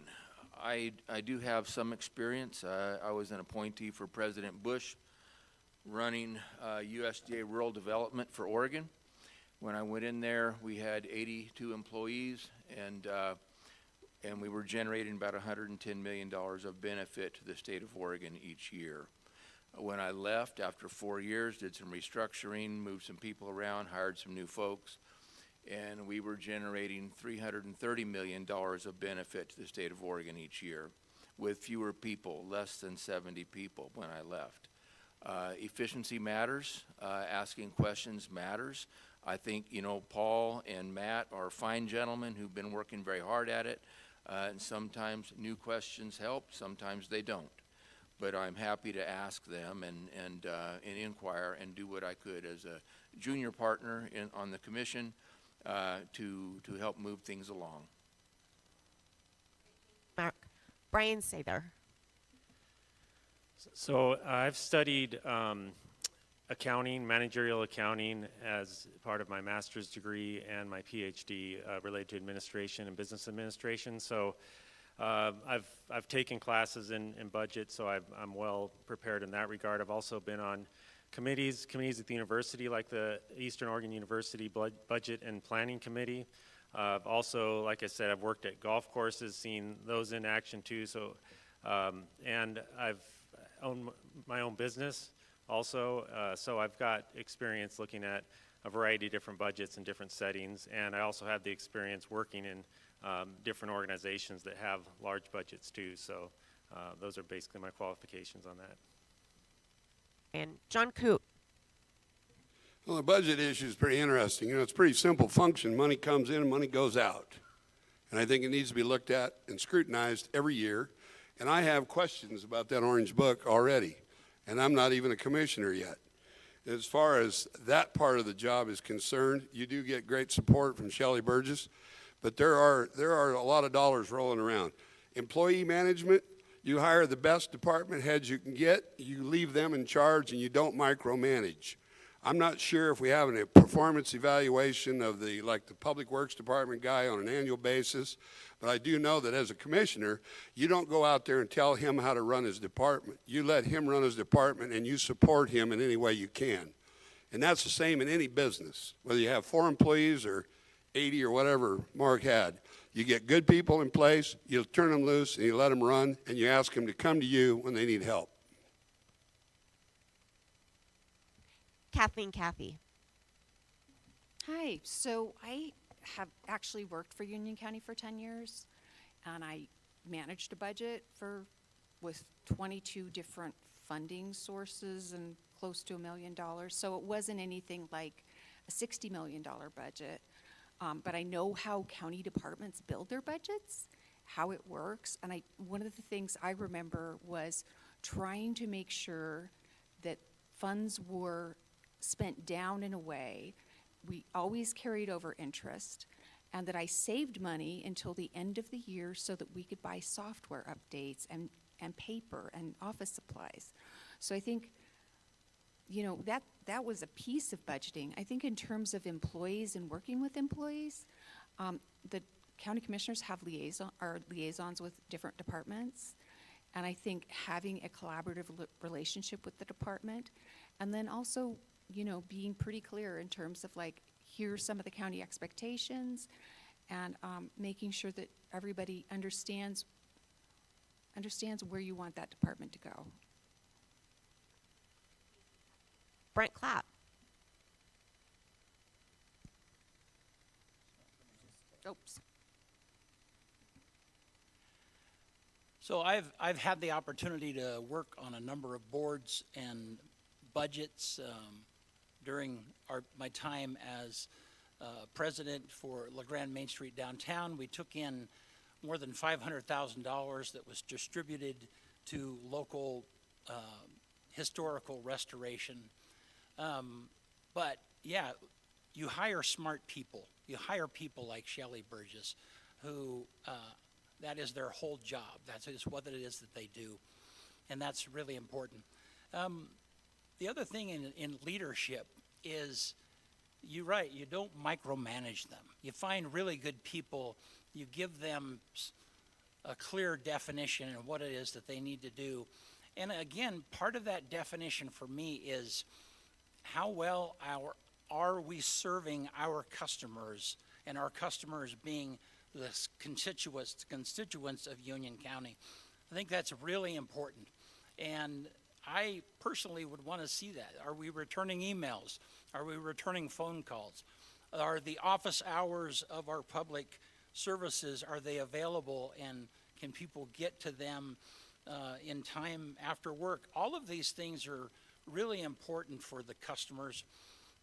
I do have some experience. I was an appointee for President Bush running USDA rural development for Oregon. When I went in there, we had 82 employees, and we were generating about $110 million of benefit to the state of Oregon each year. When I left after 4 years, did some restructuring, moved some people around, hired some new folks, and we were generating $330 million of benefit to the state of Oregon each year with fewer people, less than 70 people when I left. Efficiency matters. Asking questions matters. I think, Paul and Matt are fine gentlemen who've been working very hard at it, and sometimes new questions help, sometimes they don't. But I'm happy to ask them and inquire and do what I could as a junior partner on the commission to help move things along. Mark. Brian Sather. So I've studied accounting, managerial accounting, as part of my master's degree and my PhD related to administration and business administration. So I've taken classes in budget, so I'm well prepared in that regard. I've also been on committees at the university, like the Eastern Oregon University Budget and Planning Committee. I've also, like I said, I've worked at golf courses, seen those in action too. So, and I've owned my own business also, so I've got experience looking at a variety of different budgets in different settings, and I also have the experience working in different organizations that have large budgets too. So those are basically my qualifications on that. And John Coote. Well, the budget issue is pretty interesting. You know, it's a pretty simple function. Money comes in and money goes out. And I think it needs to be looked at and scrutinized every year. And I have questions about that orange book already. And I'm not even a commissioner yet. As far as that part of the job is concerned, you do get great support from Shelley Burgess, but there are a lot of dollars rolling around. Employee management, you hire the best department heads you can get, you leave them in charge, and you don't micromanage. I'm not sure if we have a performance evaluation of the Public Works Department guy on an annual basis, but I do know that as a commissioner, you don't go out there and tell him how to run his department. You let him run his department and you support him in any way you can. And that's the same in any business, whether you have 4 employees or 80 or whatever Mark had. You get good people in place, you turn them loose and you let them run, and you ask them to come to you when they need help. Kathleen Cathy. Hi, so I have actually worked for Union County for 10 years, and I managed a budget with 22 different funding sources and close to $1 million. So it wasn't anything like a $60 million budget, but I know how county departments build their budgets, how it works, and one of the things I remember was trying to make sure that funds were spent down in a way we always carried over interest, and that I saved money until the end of the year so that we could buy software updates and paper and office supplies. So I think, you know, that was a piece of budgeting. I think in terms of employees and working with employees, the county commissioners have liaisons with different departments, and I think having a collaborative relationship with the department, and then also, you know, being pretty clear in terms of here's some of the county expectations, and making sure that everybody understands where you want that department to go. Brent Clapp. Oops. So I've had the opportunity to work on a number of boards and budgets during my time as president for Grande Main Street downtown. We took in more than $500,000 that was distributed to local historical restoration. But yeah, you hire smart people. You hire people like Shelley Burgess, who that is their whole job. That's just what it is that they do, and that's really important. The other thing in leadership is, you're right, you don't micromanage them. You find really good people, you give them a clear definition of what it is that they need to do. And again, part of that definition for me is how well are we serving our customers, and our customers being the constituents of Union County. I think that's really important. And I personally would want to see that. Are we returning emails? Are we returning phone calls? Are the office hours of our public services, are they available, and can people get to them in time after work? All of these things are really important for the customers.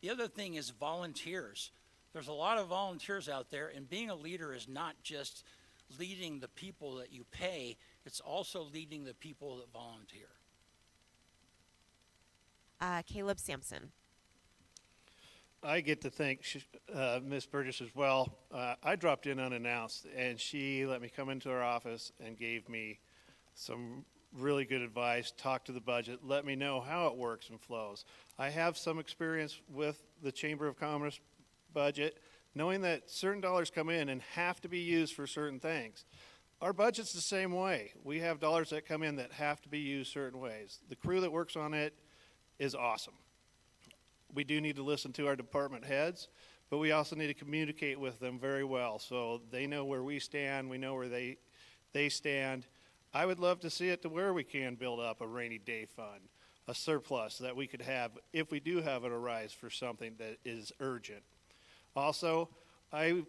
The other thing is volunteers. There's a lot of volunteers out there, and being a leader is not just leading the people that you pay, it's also leading the people that volunteer. Caleb Sampson. I get to thank Ms. Burgess as well. I dropped in unannounced, and she let me come into her office and gave me some really good advice, talked to the budget, let me know how it works and flows. I have some experience with the Chamber of Commerce budget, knowing that certain dollars come in and have to be used for certain things. Our budget's the same way. We have dollars that come in that have to be used certain ways. The crew that works on it is awesome. We do need to listen to our department heads, but we also need to communicate with them very well so they know where we stand, we know where they stand. I would love to see it to where we can build up a rainy day fund, a surplus that we could have if we do have it arise for something that is urgent. Also, I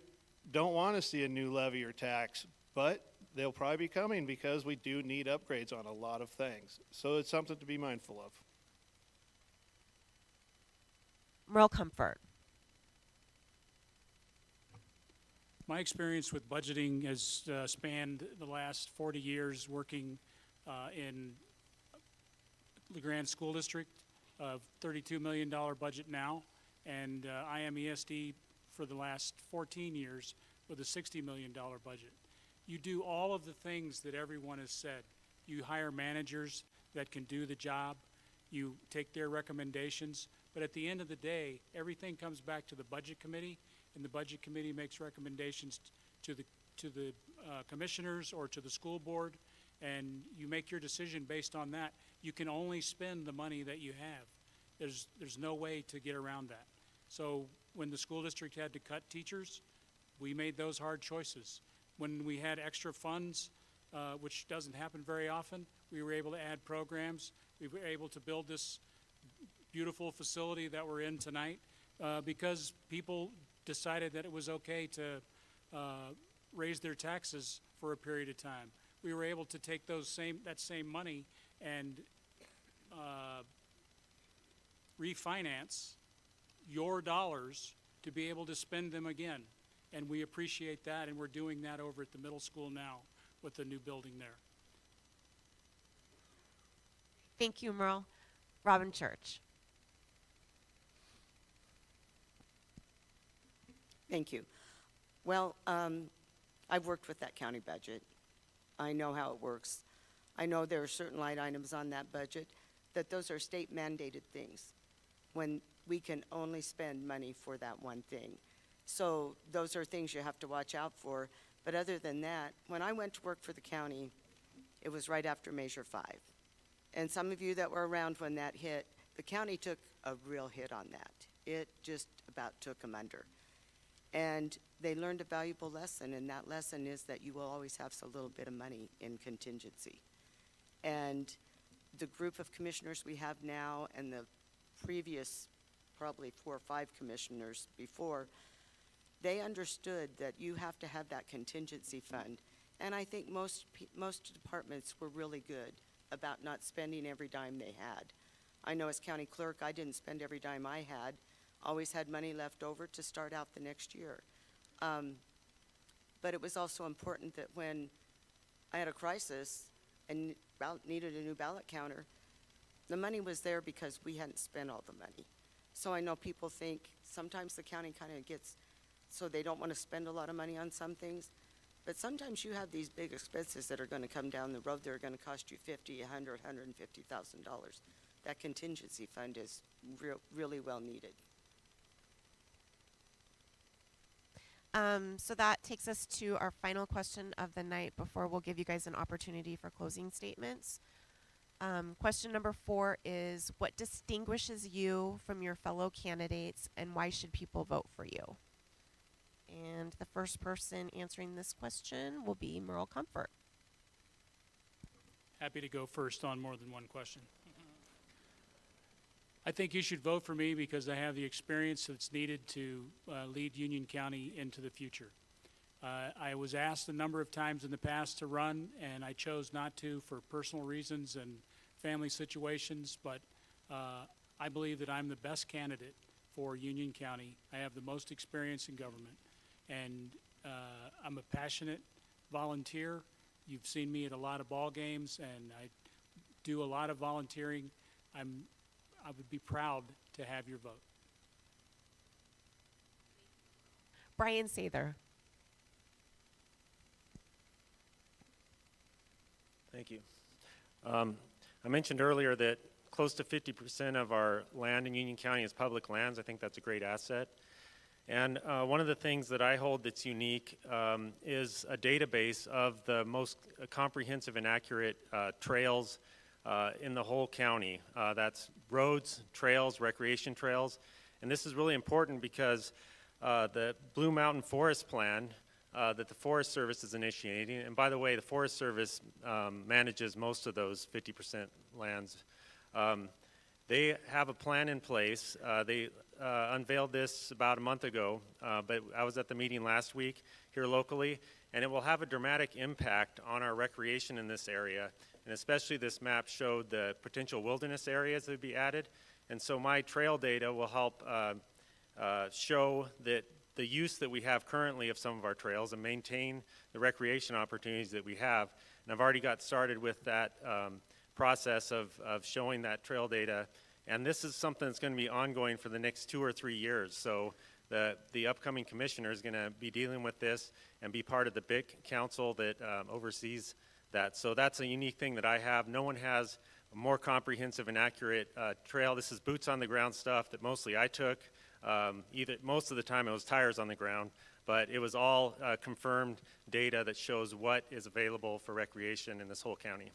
don't want to see a new levy or tax, but they'll probably be coming because we do need upgrades on a lot of things. So it's something to be mindful of. Merle Comfort. My experience with budgeting has spanned the last 40 years working in the Grande School District, $32 million budget now, and I am ESD for the last 14 years with a $60 million budget. You do all of the things that everyone has said. You hire managers that can do the job. You take their recommendations. But at the end of the day, everything comes back to the Budget Committee, and the Budget Committee makes recommendations to the commissioners or to the school board, and you make your decision based on that. You can only spend the money that you have. There's no way to get around that. So when the school district had to cut teachers, we made those hard choices. When we had extra funds, which doesn't happen very often, we were able to add programs. We were able to build this beautiful facility that we're in tonight because people decided that it was okay to raise their taxes for a period of time. We were able to take that same money and refinance your dollars to be able to spend them again. And we appreciate that, and we're doing that over at the middle school now with the new building there. Thank you, Merle. Robin Church. Thank you. Well, I've worked with that county budget. I know how it works. I know there are certain line items on that budget that those are state mandated things when we can only spend money for that one thing. So those are things you have to watch out for. But other than that, when I went to work for the county, it was right after Measure 5. And some of you that were around when that hit, the county took a real hit on that. It just about took them under. And they learned a valuable lesson, and that lesson is that you will always have a little bit of money in contingency. And the group of commissioners we have now and the previous probably 4 or 5 commissioners before, they understood that you have to have that contingency fund. And I think most departments were really good about not spending every dime they had. I know as county clerk, I didn't spend every dime I had. Always had money left over to start out the next year. But it was also important that when I had a crisis and needed a new ballot counter, the money was there because we hadn't spent all the money. So I know people think sometimes the county kind of gets, so they don't want to spend a lot of money on some things. But sometimes you have these big expenses that are going to come down the road that are going to cost you $50,000, $100,000, $150,000. That contingency fund is really well needed. So that takes us to our final question of the night before we'll give you guys an opportunity for closing statements. Question number 4 is, what distinguishes you from your fellow candidates, and why should people vote for you? And the first person answering this question will be Merle Comfort. Happy to go first on more than one question. I think you should vote for me because I have the experience that's needed to lead Union County into the future. I was asked a number of times in the past to run, and I chose not to for personal reasons and family situations, but I believe that I'm the best candidate for Union County. I have the most experience in government, and I'm a passionate volunteer. You've seen me at a lot of ball games, and I do a lot of volunteering. I would be proud to have your vote. Brian Sather. Thank you. I mentioned earlier that close to 50% of our land in Union County is public lands. I think that's a great asset. And one of the things that I hold that's unique is a database of the most comprehensive and accurate trails in the whole county. That's roads, trails, recreation trails. And this is really important because the Blue Mountain Forest Plan that the Forest Service is initiating, and by the way, the Forest Service manages most of those 50% lands. They have a plan in place. They unveiled this about a month ago, but I was at the meeting last week here locally, and it will have a dramatic impact on our recreation in this area. And especially this map showed the potential wilderness areas that would be added. And so my trail data will help show that the use that we have currently of some of our trails and maintain the recreation opportunities that we have. And I've already got started with that process of showing that trail data. And this is something that's going to be ongoing for the next 2 or 3 years. So the upcoming commissioner is going to be dealing with this and be part of the big council that oversees that. So that's a unique thing that I have. No one has a more comprehensive and accurate trail. This is boots on the ground stuff that mostly I took. Most of the time it was tires on the ground, but it was all confirmed data that shows what is available for recreation in this whole county.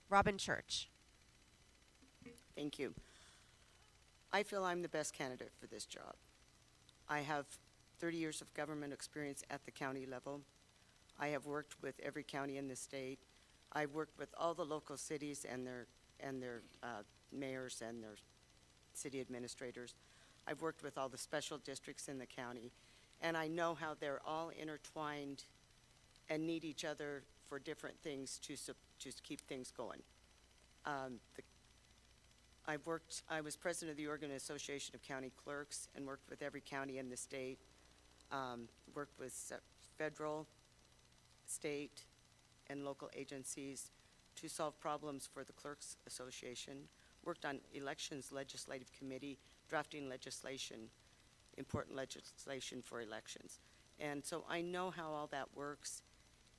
Robin Church. Thank you. I feel I'm the best candidate for this job. I have 30 years of government experience at the county level. I have worked with every county in the state. I've worked with all the local cities and their mayors and their city administrators. I've worked with all the special districts in the county, and I know how they're all intertwined and need each other for different things to keep things going. I was president of the Oregon Association of County Clerks and worked with every county in the state, worked with federal, state, and local agencies to solve problems for the Clerks Association, worked on elections legislative committee, drafting legislation, important legislation for elections. And so I know how all that works,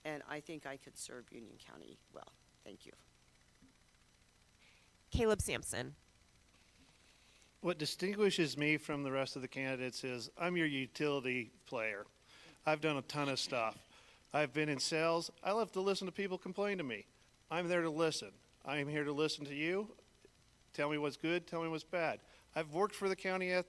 and I think I could serve Union County well. Thank you. Caleb Sampson. What distinguishes me from the rest of the candidates is I'm your utility player. I've done a ton of stuff. I've been in sales. I love to listen to people complain to me. I'm there to listen. I'm here to listen to you. Tell me what's good, tell me what's bad. I've worked for the county at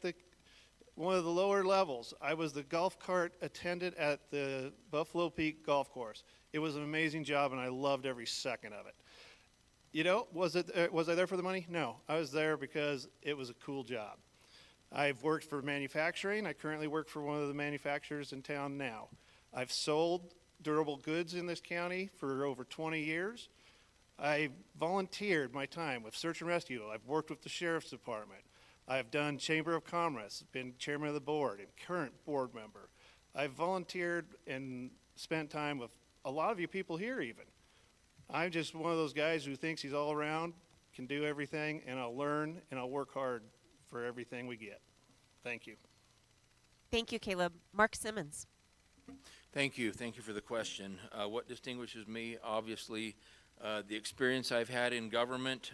one of the lower levels. I was the golf cart attendant at the Buffalo Peak Golf Course. It was an amazing job, and I loved every second of it. You know, was I there for the money? No, I was there because it was a cool job. I've worked for manufacturing. I currently work for one of the manufacturers in town now. I've sold durable goods in this county for over 20 years. I volunteered my time with search and rescue. I've worked with the sheriff's department. I've done Chamber of Commerce, been chairman of the board and current board member. I've volunteered and spent time with a lot of you people here even. I'm just one of those guys who thinks he's all around, can do everything, and I'll learn and I'll work hard for everything we get. Thank you. Thank you, Caleb. Mark Simmons. Thank you. Thank you for the question. What distinguishes me, obviously, the experience I've had in government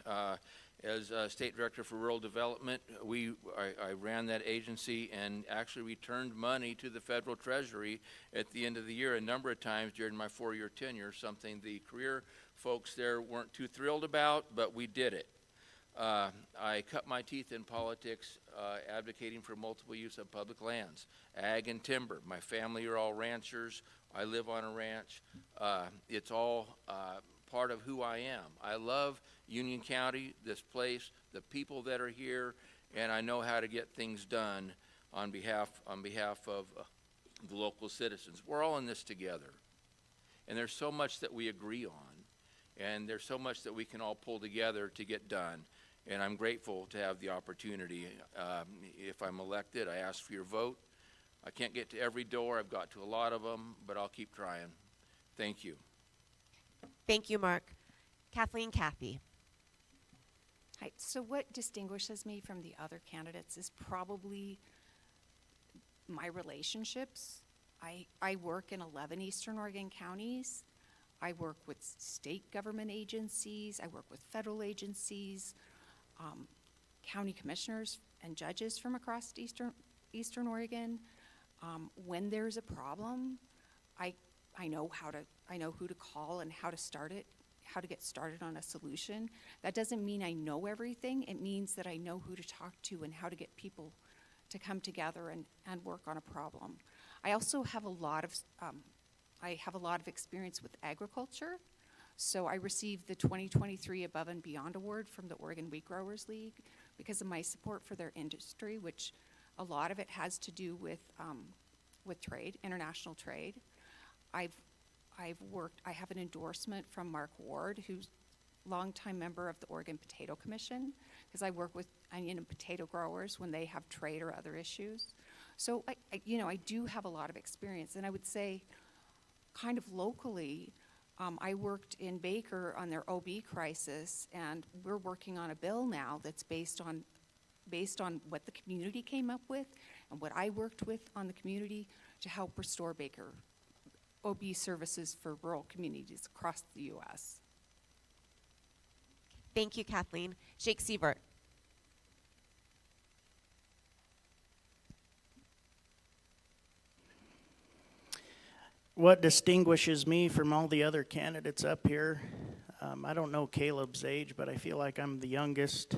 as State Director for Rural Development. I ran that agency and actually returned money to the federal treasury at the end of the year a number of times during my 4-year tenure, something the career folks there weren't too thrilled about, but we did it. I cut my teeth in politics advocating for multiple use of public lands, ag and timber. My family are all ranchers. I live on a ranch. It's all part of who I am. I love Union County, this place, the people that are here, and I know how to get things done on behalf of the local citizens. We're all in this together, and there's so much that we agree on, and there's so much that we can all pull together to get done, and I'm grateful to have the opportunity. If I'm elected, I ask for your vote. I can't get to every door. I've got to a lot of them, but I'll keep trying. Thank you. Thank you, Mark. Kathleen Cathy. Hi. So what distinguishes me from the other candidates is probably my relationships. I work in 11 Eastern Oregon counties. I work with state government agencies. I work with federal agencies, county commissioners and judges from across Eastern Oregon. When there's a problem, I know who to call and how to get started on a solution. That doesn't mean I know everything. It means that I know who to talk to and how to get people to come together and work on a problem. I also have a lot of experience with agriculture. So I received the 2023 Above and Beyond Award from the Oregon Wheat Growers League because of my support for their industry, which a lot of it has to do with trade, international trade. I have an endorsement from Mark Ward, who's longtime member of the Oregon Potato Commission, because I work with onion and potato growers when they have trade or other issues. So I do have a lot of experience, and I would say, kind of locally, I worked in Baker on their OB crisis, and we're working on a bill now that's based on what the community came up with and what I worked with on the community to help restore Baker OB services for rural communities across the U.S. Thank you, Kathleen. Jake Sievert. What distinguishes me from all the other candidates up here, I don't know Caleb's age, but I feel like I'm the youngest,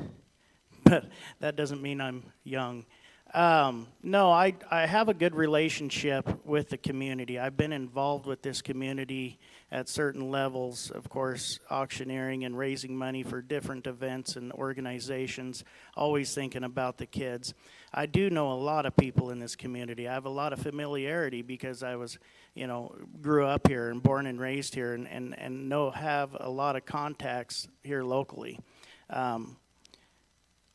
but that doesn't mean I'm young. No, I have a good relationship with the community. I've been involved with this community at certain levels, of course, auctioneering and raising money for different events and organizations, always thinking about the kids. I do know a lot of people in this community. I have a lot of familiarity because I was, grew up here and born and raised here and have a lot of contacts here locally.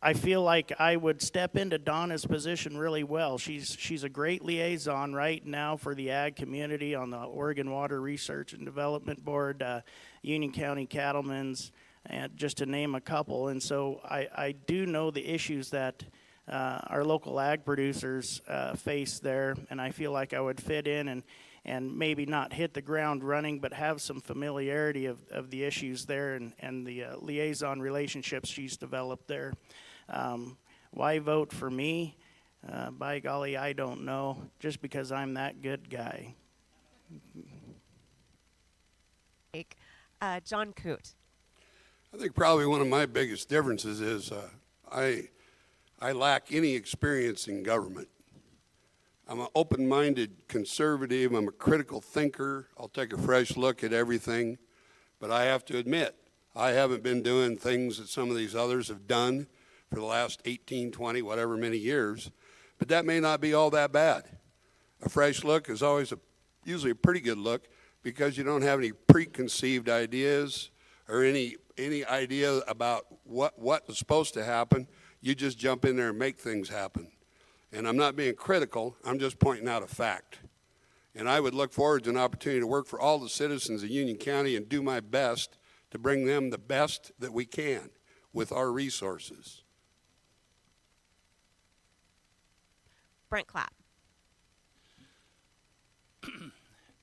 I feel like I would step into Donna's position really well. She's a great liaison right now for the ag community on the Oregon Water Research and Development Board, Union County Cattlemen's, and just to name a couple. And so I do know the issues that our local ag producers face there, and I feel like I would fit in and maybe not hit the ground running, but have some familiarity of the issues there and the liaison relationships she's developed there. Why vote for me? By golly, I don't know, just because I'm that good guy. John Coote. I think probably one of my biggest differences is I lack any experience in government. I'm an open-minded conservative. I'm a critical thinker. I'll take a fresh look at everything. But I have to admit, I haven't been doing things that some of these others have done for the last 18, 20, whatever many years. But that may not be all that bad. A fresh look is always usually a pretty good look because you don't have any preconceived ideas or any idea about what is supposed to happen. You just jump in there and make things happen. And I'm not being critical, I'm just pointing out a fact. And I would look forward to an opportunity to work for all the citizens of Union County and do my best to bring them the best that we can with our resources. Brent Clapp.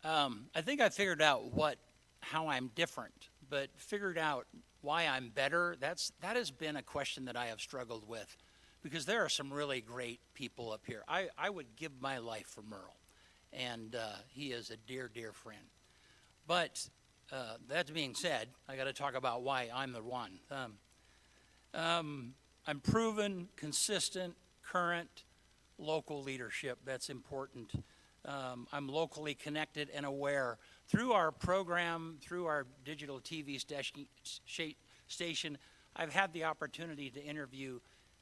I think I figured out how I'm different, but figured out why I'm better. That has been a question that I have struggled with, because there are some really great people up here. I would give my life for Merle, and he is a dear, dear friend. But that being said, I got to talk about why I'm the one. I'm proven, consistent, current, local leadership. That's important. I'm locally connected and aware. Through our program, through our digital TV station, I've had the opportunity to interview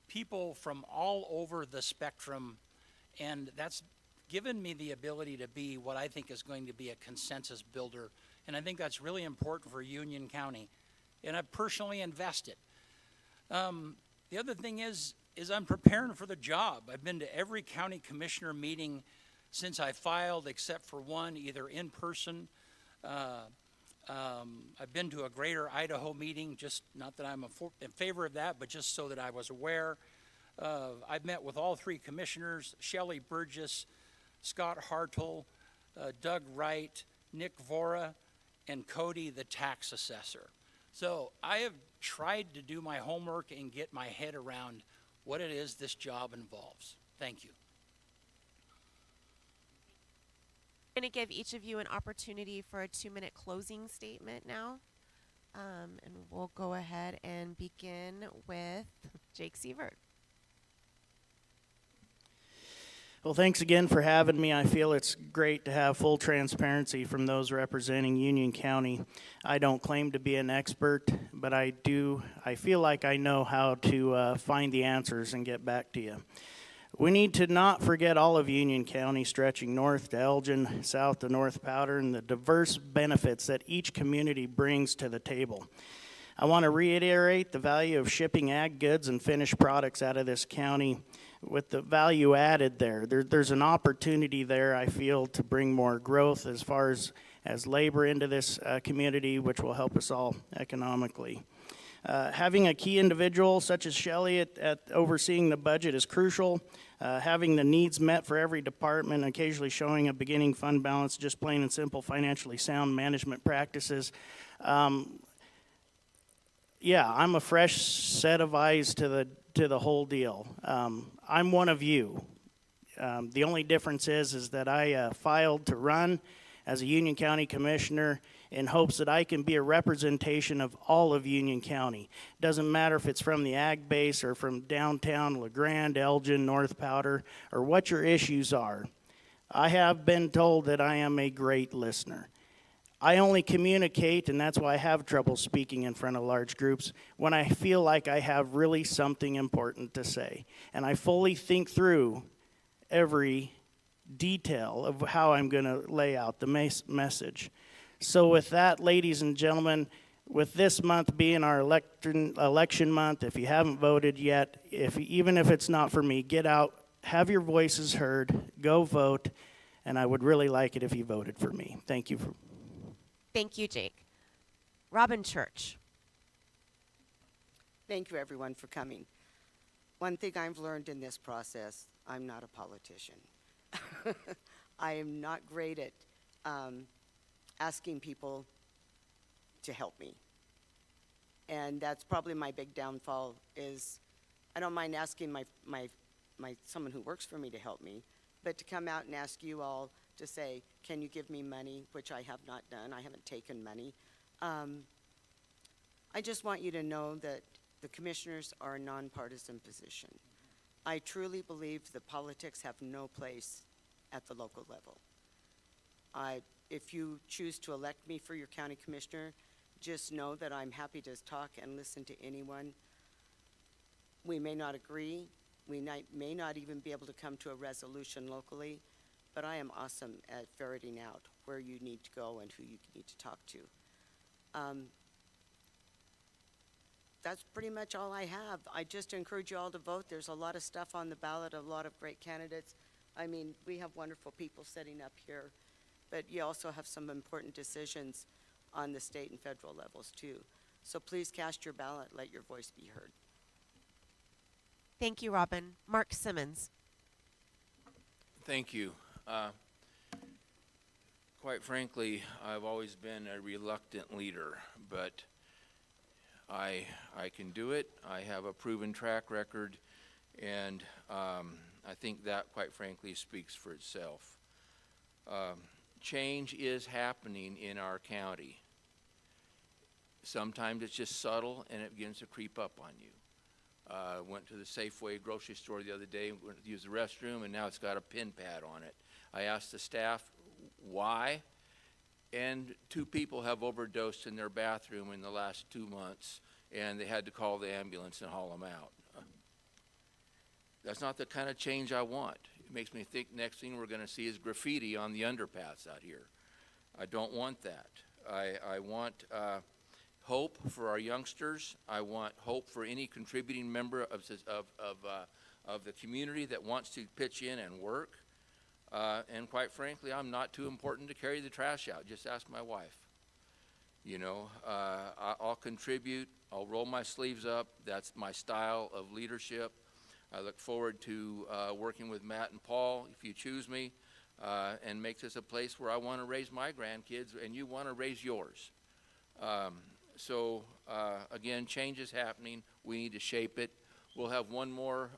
people from all over the spectrum, and that's given me the ability to be what I think is going to be a consensus builder, and I think that's really important for Union County, and I've personally invested. The other thing is I'm preparing for the job. I've been to every county commissioner meeting since I filed, except for one, either in person. I've been to a Greater Idaho meeting, just not that I'm in favor of that, but just so that I was aware. I've met with all three commissioners, Shelley Burgess, Scott Hartle, Doug Wright, Nick Vora, and Cody, the tax assessor. So I have tried to do my homework and get my head around what it is this job involves. Thank you. I'm going to give each of you an opportunity for a 2-minute closing statement now. And we'll go ahead and begin with Jake Sievert. Well, thanks again for having me. I feel it's great to have full transparency from those representing Union County. I don't claim to be an expert, but I feel like I know how to find the answers and get back to you. We need to not forget all of Union County, stretching north to Elgin, south to North Powder, and the diverse benefits that each community brings to the table. I want to reiterate the value of shipping ag goods and finished products out of this county with the value added there. There's an opportunity there, I feel, to bring more growth as far as labor into this community, which will help us all economically. Having a key individual such as Shelley at overseeing the budget is crucial. Having the needs met for every department, occasionally showing a beginning fund balance, just plain and simple financially sound management practices. Yeah, I'm a fresh set of eyes to the whole deal. I'm one of you. The only difference is that I filed to run as a Union County Commissioner in hopes that I can be a representation of all of Union County. Doesn't matter if it's from the ag base or from downtown LaGrande, Elgin, North Powder, or what your issues are. I have been told that I am a great listener. I only communicate, and that's why I have trouble speaking in front of large groups, when I feel like I have really something important to say. And I fully think through every detail of how I'm going to lay out the message. So with that, ladies and gentlemen, with this month being our election month, if you haven't voted yet, even if it's not for me, get out, have your voices heard, go vote, and I would really like it if you voted for me. Thank you. Thank you, Jake. Robin Church. Thank you, everyone, for coming. One thing I've learned in this process, I'm not a politician. I am not great at asking people to help me. And that's probably my big downfall is I don't mind asking someone who works for me to help me, but to come out and ask you all to say, can you give me money, which I have not done. I haven't taken money. I just want you to know that the commissioners are a nonpartisan position. I truly believe that politics have no place at the local level. If you choose to elect me for your county commissioner, just know that I'm happy to talk and listen to anyone. We may not agree. We may not even be able to come to a resolution locally, but I am awesome at ferreting out where you need to go and who you need to talk to. That's pretty much all I have. I just encourage you all to vote. There's a lot of stuff on the ballot, a lot of great candidates. I mean, we have wonderful people sitting up here, but you also have some important decisions on the state and federal levels too. So please cast your ballot, let your voice be heard. Thank you, Robin. Mark Simmons. Thank you. Quite frankly, I've always been a reluctant leader, but I can do it. I have a proven track record, and I think that, quite frankly, speaks for itself. Change is happening in our county. Sometimes it's just subtle, and it begins to creep up on you. Went to the Safeway grocery store the other day, went to use the restroom, and now it's got a pin pad on it. I asked the staff why, and 2 people have overdosed in their bathroom in the last 2 months, and they had to call the ambulance and haul them out. That's not the kind of change I want. It makes me think next thing we're going to see is graffiti on the underpass out here. I don't want that. I want hope for our youngsters. I want hope for any contributing member of the community that wants to pitch in and work. And quite frankly, I'm not too important to carry the trash out. Just ask my wife. You know, I'll contribute. I'll roll my sleeves up. That's my style of leadership. I look forward to working with Matt and Paul, if you choose me, and make this a place where I want to raise my grandkids and you want to raise yours. So again, change is happening. We need to shape it. We'll have one more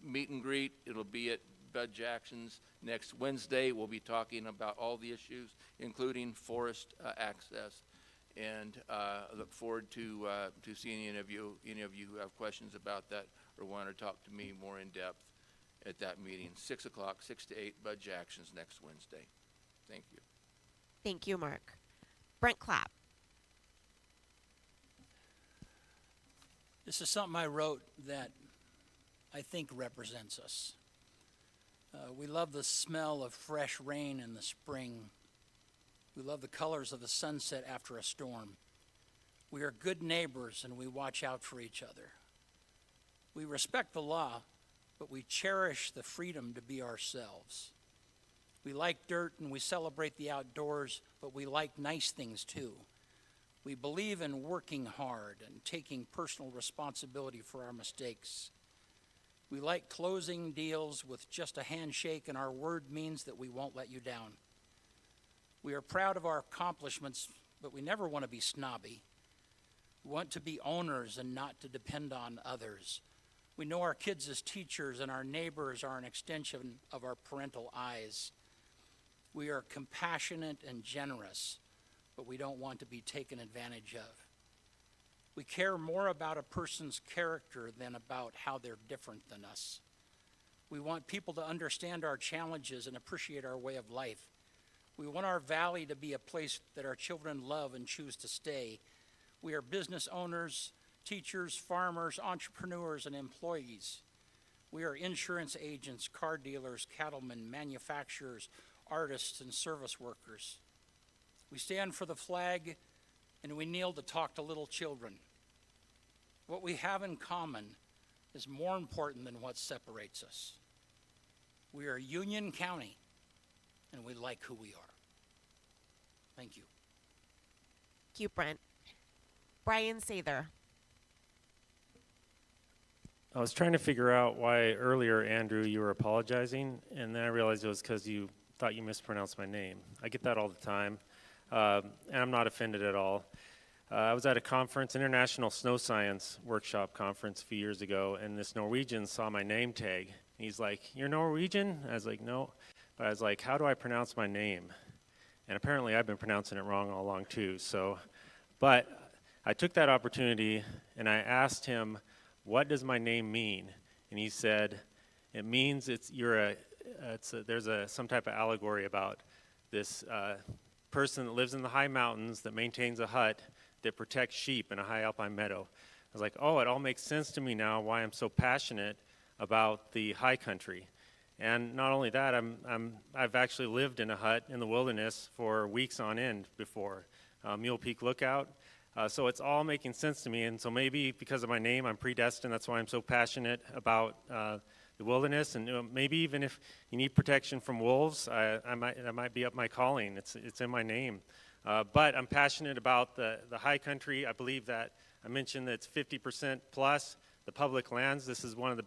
meet and greet. It'll be at Bud Jackson's next Wednesday. We'll be talking about all the issues, including forest access. And I look forward to seeing any of you who have questions about that or want to talk to me more in depth at that meeting. 6 o'clock, 6 to 8, Bud Jackson's next Wednesday. Thank you. Thank you, Mark. Brent Clapp. This is something I wrote that I think represents us. We love the smell of fresh rain in the spring. We love the colors of the sunset after a storm. We are good neighbors and we watch out for each other. We respect the law, but we cherish the freedom to be ourselves. We like dirt and we celebrate the outdoors, but we like nice things too. We believe in working hard and taking personal responsibility for our mistakes. We like closing deals with just a handshake, and our word means that we won't let you down. We are proud of our accomplishments, but we never want to be snobby. We want to be owners and not to depend on others. We know our kids as teachers, and our neighbors are an extension of our parental eyes. We are compassionate and generous, but we don't want to be taken advantage of. We care more about a person's character than about how they're different than us. We want people to understand our challenges and appreciate our way of life. We want our valley to be a place that our children love and choose to stay. We are business owners, teachers, farmers, entrepreneurs, and employees. We are insurance agents, car dealers, cattlemen, manufacturers, artists, and service workers. We stand for the flag, and we kneel to talk to little children. What we have in common is more important than what separates us. We are Union County, and we like who we are. Thank you. Thank you, Brent. Brian Sather. I was trying to figure out why earlier, Andrew, you were apologizing, and then I realized it was because you thought you mispronounced my name. I get that all the time, and I'm not offended at all. I was at a conference, International Snow Science Workshop conference a few years ago, and this Norwegian saw my name tag. He's like, "You're Norwegian?" I was like, "No." But I was like, "How do I pronounce my name?" And apparently I've been pronouncing it wrong all along too. But I took that opportunity and I asked him, "What does my name mean?" And he said, "It means there's some type of allegory about this person that lives in the high mountains that maintains a hut that protects sheep in a high alpine meadow." I was like, "Oh, it all makes sense to me now why I'm so passionate about the high country." And not only that, I've actually lived in a hut in the wilderness for weeks on end before, Mule Peak Lookout. So it's all making sense to me, and so maybe because of my name, I'm predestined. That's why I'm so passionate about the wilderness, and maybe even if you need protection from wolves, that might be up my calling. It's in my name. But I'm passionate about the high country. I believe that I mentioned that it's 50% plus the public lands. This is one of the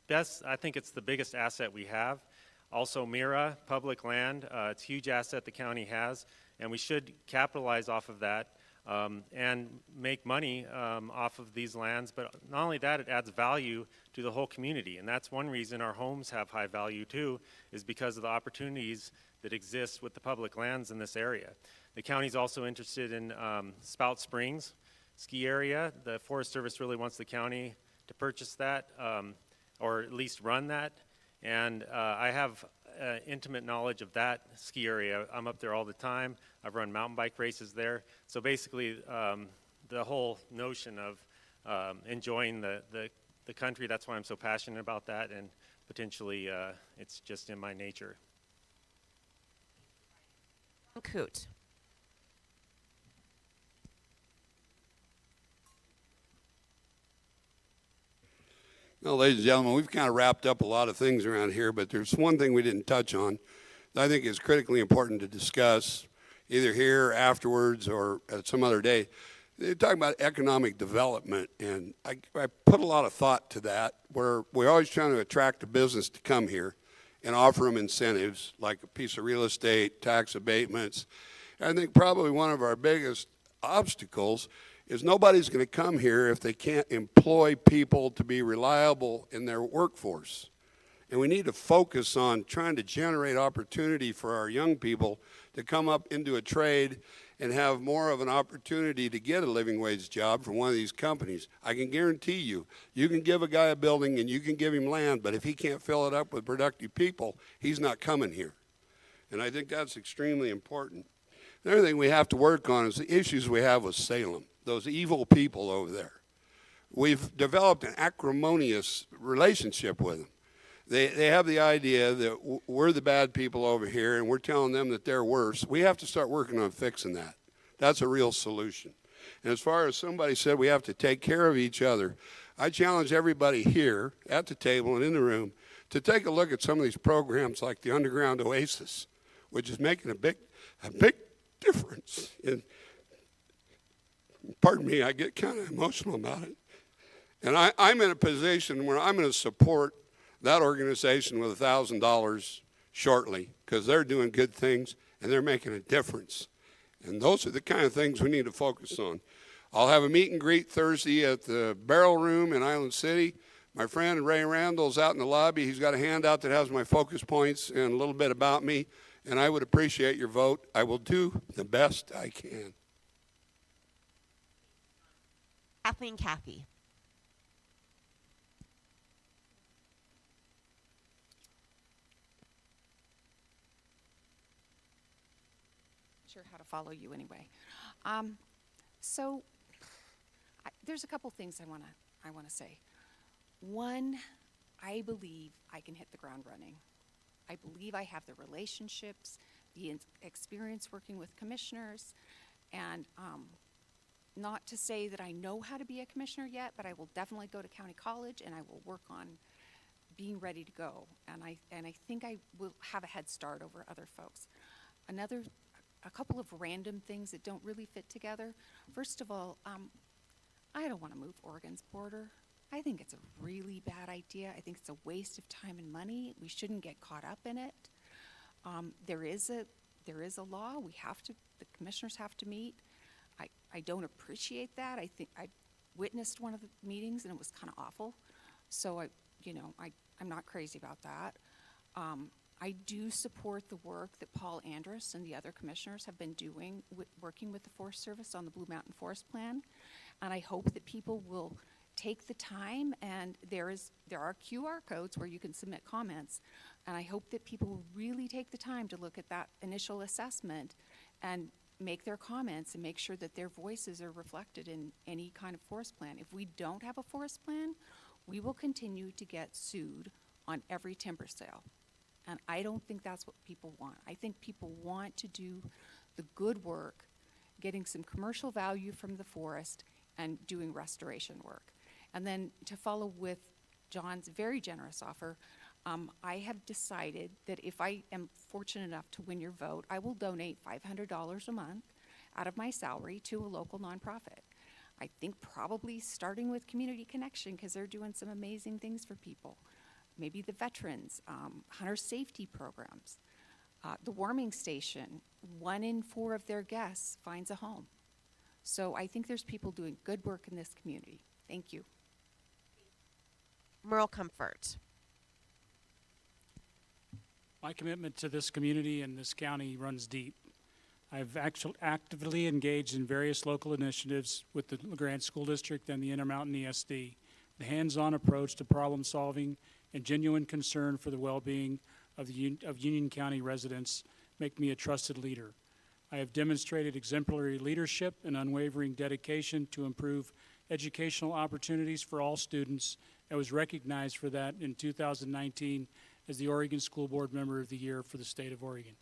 best, I think it's the biggest asset we have. Also MIRA, public land, it's a huge asset the county has, and we should capitalize off of that and make money off of these lands. But not only that, it adds value to the whole community, and that's one reason our homes have high value too, is because of the opportunities that exist with the public lands in this area. The county's also interested in Spout Springs ski area. The Forest Service really wants the county to purchase that, or at least run that. And I have intimate knowledge of that ski area. I'm up there all the time. I've run mountain bike races there. So basically, the whole notion of enjoying the country, that's why I'm so passionate about that, and potentially it's just in my nature. Coot. Well, ladies and gentlemen, we've kind of wrapped up a lot of things around here, but there's one thing we didn't touch on that I think is critically important to discuss, either here, afterwards, or at some other day. They're talking about economic development, and I put a lot of thought to that, where we're always trying to attract a business to come here and offer them incentives, like a piece of real estate, tax abatements. And I think probably one of our biggest obstacles is nobody's going to come here if they can't employ people to be reliable in their workforce. And we need to focus on trying to generate opportunity for our young people to come up into a trade and have more of an opportunity to get a living wage job from one of these companies. I can guarantee you, you can give a guy a building and you can give him land, but if he can't fill it up with productive people, he's not coming here. And I think that's extremely important. Another thing we have to work on is the issues we have with Salem, those evil people over there. We've developed an acrimonious relationship with them. They have the idea that we're the bad people over here and we're telling them that they're worse. We have to start working on fixing that. That's a real solution. And as far as somebody said we have to take care of each other, I challenge everybody here at the table and in the room to take a look at some of these programs like the Underground Oasis, which is making a big difference. Pardon me, I get kind of emotional about it. And I'm in a position where I'm going to support that organization with $1,000 shortly because they're doing good things and they're making a difference. And those are the kind of things we need to focus on. I'll have a meet and greet Thursday at the Barrel Room in Island City. My friend Ray Randall's out in the lobby. He's got a handout that has my focus points and a little bit about me, and I would appreciate your vote. I will do the best I can. Kathleen Cathy. Sure how to follow you anyway. There's a couple things I want to say. One, I believe I can hit the ground running. I believe I have the relationships, the experience working with commissioners, and not to say that I know how to be a commissioner yet, but I will definitely go to county college and I will work on being ready to go. And I think I will have a head start over other folks. A couple of random things that don't really fit together. First of all, I don't want to move Oregon's border. I think it's a really bad idea. I think it's a waste of time and money. We shouldn't get caught up in it. There is a law. The commissioners have to meet. I don't appreciate that. I think I witnessed one of the meetings and it was kind of awful. So I'm not crazy about that. I do support the work that Paul Andrus and the other commissioners have been doing, working with the Forest Service on the Blue Mountain Forest Plan. And I hope that people will take the time, and there are QR codes where you can submit comments. And I hope that people will really take the time to look at that initial assessment and make their comments and make sure that their voices are reflected in any kind of forest plan. If we don't have a forest plan, we will continue to get sued on every timber sale. And I don't think that's what people want. I think people want to do the good work, getting some commercial value from the forest and doing restoration work. And then to follow with John's very generous offer, I have decided that if I am fortunate enough to win your vote, I will donate $500 a month out of my salary to a local nonprofit. I think probably starting with Community Connection because they're doing some amazing things for people. Maybe the veterans, hunter safety programs, the warming station, 1 in 4 of their guests finds a home. So I think there's people doing good work in this community. Thank you. Merle Comfort. My commitment to this community and this county runs deep. I've actually actively engaged in various local initiatives with the Grande School District and the Intermountain ESD. The hands-on approach to problem solving and genuine concern for the well-being of Union County residents make me a trusted leader. I have demonstrated exemplary leadership and unwavering dedication to improve educational opportunities for all students. I was recognized for that in 2019 as the Oregon School Board Member of the Year for the state of Oregon.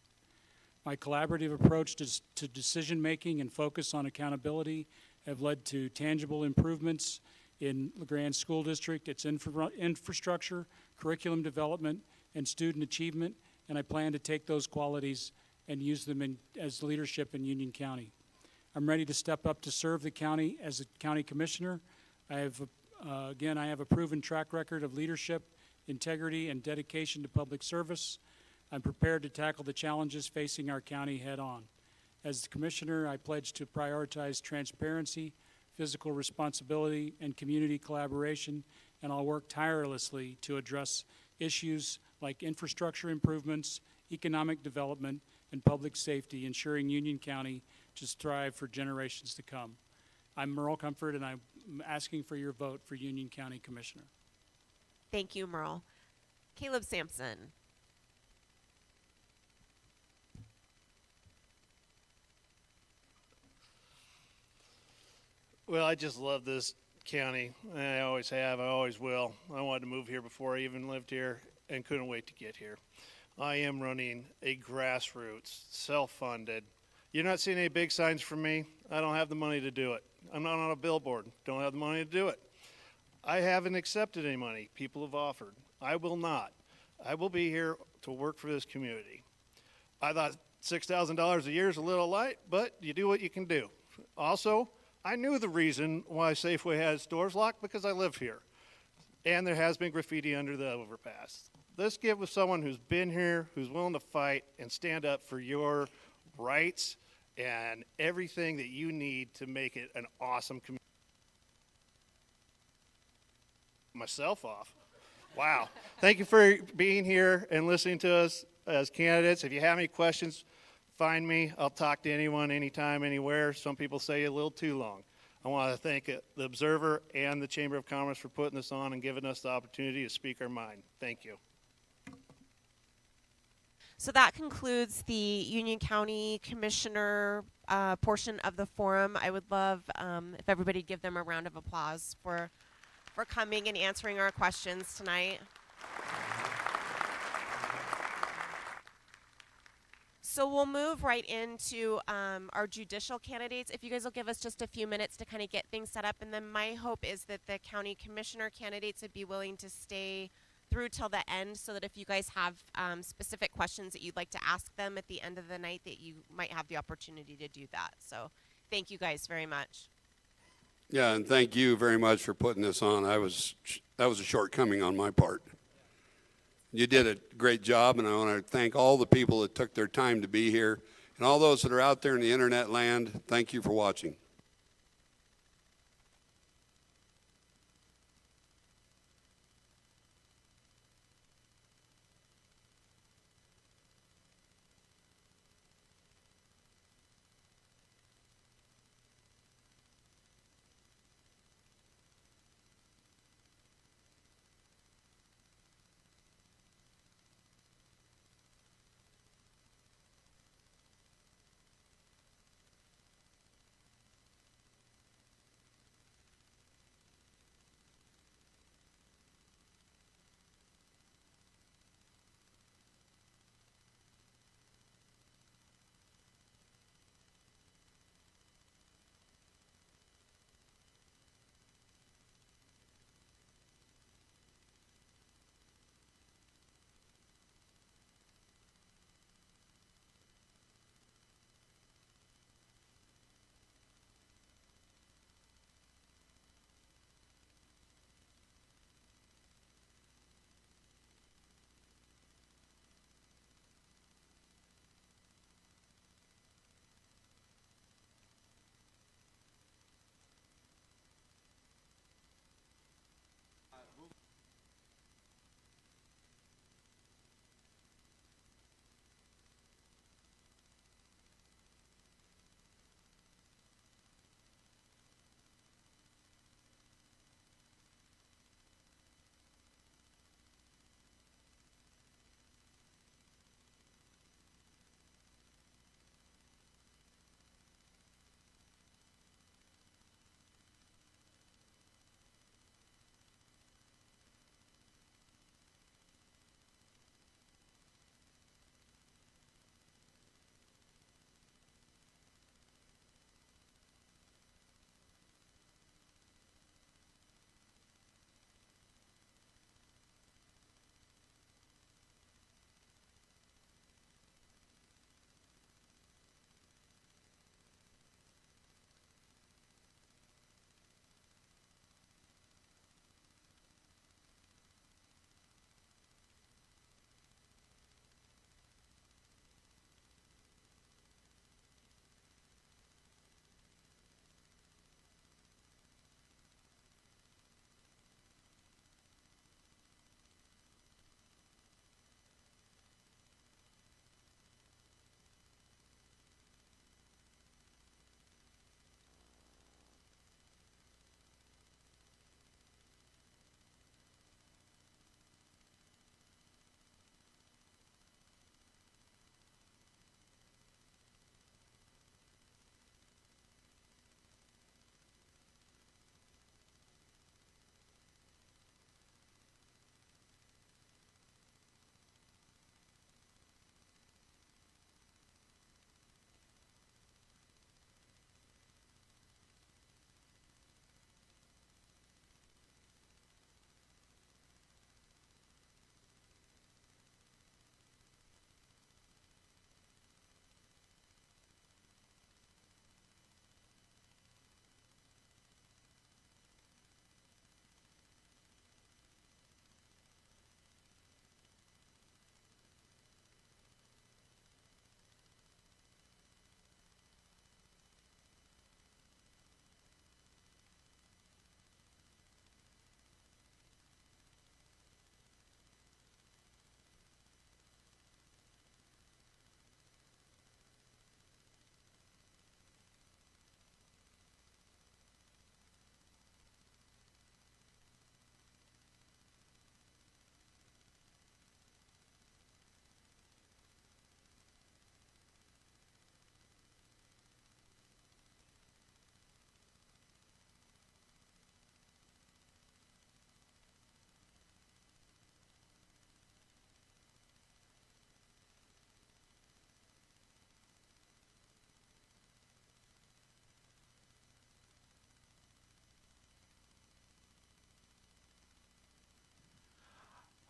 My collaborative approach to decision-making and focus on accountability have led to tangible improvements in the Grande School District, its infrastructure, curriculum development, and student achievement, and I plan to take those qualities and use them as leadership in Union County. I'm ready to step up to serve the county as a county commissioner. I have a proven track record of leadership, integrity, and dedication to public service. I'm prepared to tackle the challenges facing our county head on. As the commissioner, I pledge to prioritize transparency, fiscal responsibility, and community collaboration, and I'll work tirelessly to address issues like infrastructure improvements, economic development, and public safety, ensuring Union County to strive for generations to come. I'm Merle Comfort, and I'm asking for your vote for Union County Commissioner. Thank you, Merle. Caleb Sampson. Well, I just love this county. I always have. I always will. I wanted to move here before I even lived here and couldn't wait to get here. I am running a grassroots, self-funded You're not seeing any big signs from me. I don't have the money to do it. I'm not on a billboard. Don't have the money to do it. I haven't accepted any money people have offered. I will not. I will be here to work for this community. I thought $6,000 a year is a little light, but you do what you can do. Also, I knew the reason why Safeway had its doors locked because I live here. And there has been graffiti under the overpass. Let's get with someone who's been here, who's willing to fight and stand up for your rights and everything that you need to make it an awesome community. Myself off. Wow. Thank you for being here and listening to us as candidates. If you have any questions, find me. I'll talk to anyone, anytime, anywhere. Some people say a little too long. I want to thank the Observer and the Chamber of Commerce for putting this on and giving us the opportunity to speak our mind. Thank you. So that concludes the Union County Commissioner portion of the forum. I would love if everybody would give them a round of applause for coming and answering our questions tonight. So we'll move right into our judicial candidates. If you guys will give us just a few minutes to kind of get things set up, and then my hope is that the county commissioner candidates would be willing to stay through till the end, so that if you guys have specific questions that you'd like to ask them at the end of the night, that you might have the opportunity to do that. So thank you guys very much. Yeah, and thank you very much for putting this on. That was a shortcoming on my part. You did a great job, and I want to thank all the people that took their time to be here, and all those that are out there in the internet land. Thank you for watching.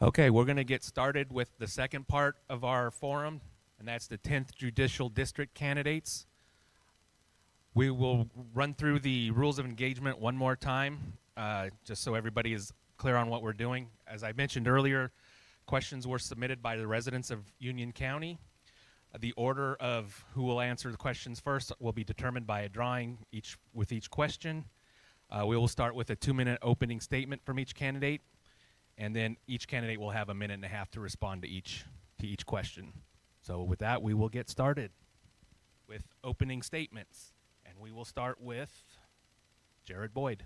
Okay, we're going to get started with the second part of our forum, and that's the 10th Judicial District candidates. We will run through the rules of engagement one more time, just so everybody is clear on what we're doing. As I mentioned earlier, questions were submitted by the residents of Union County. The order of who will answer the questions first will be determined by a drawing with each question. We will start with a 2-minute opening statement from each candidate, and then each candidate will have 1.5 minutes to respond to each question. So with that, we will get started with opening statements, and we will start with Jared Boyd.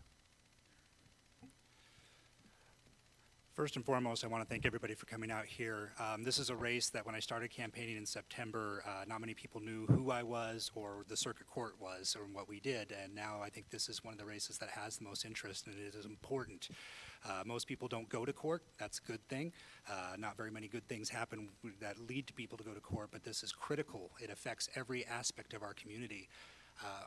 First and foremost, I want to thank everybody for coming out here. This is a race that when I started campaigning in September, not many people knew who I was or the circuit court was or what we did. And now I think this is one of the races that has the most interest, and it is important. Most people don't go to court. That's a good thing. Not very many good things happen that lead to people to go to court, but this is critical. It affects every aspect of our community.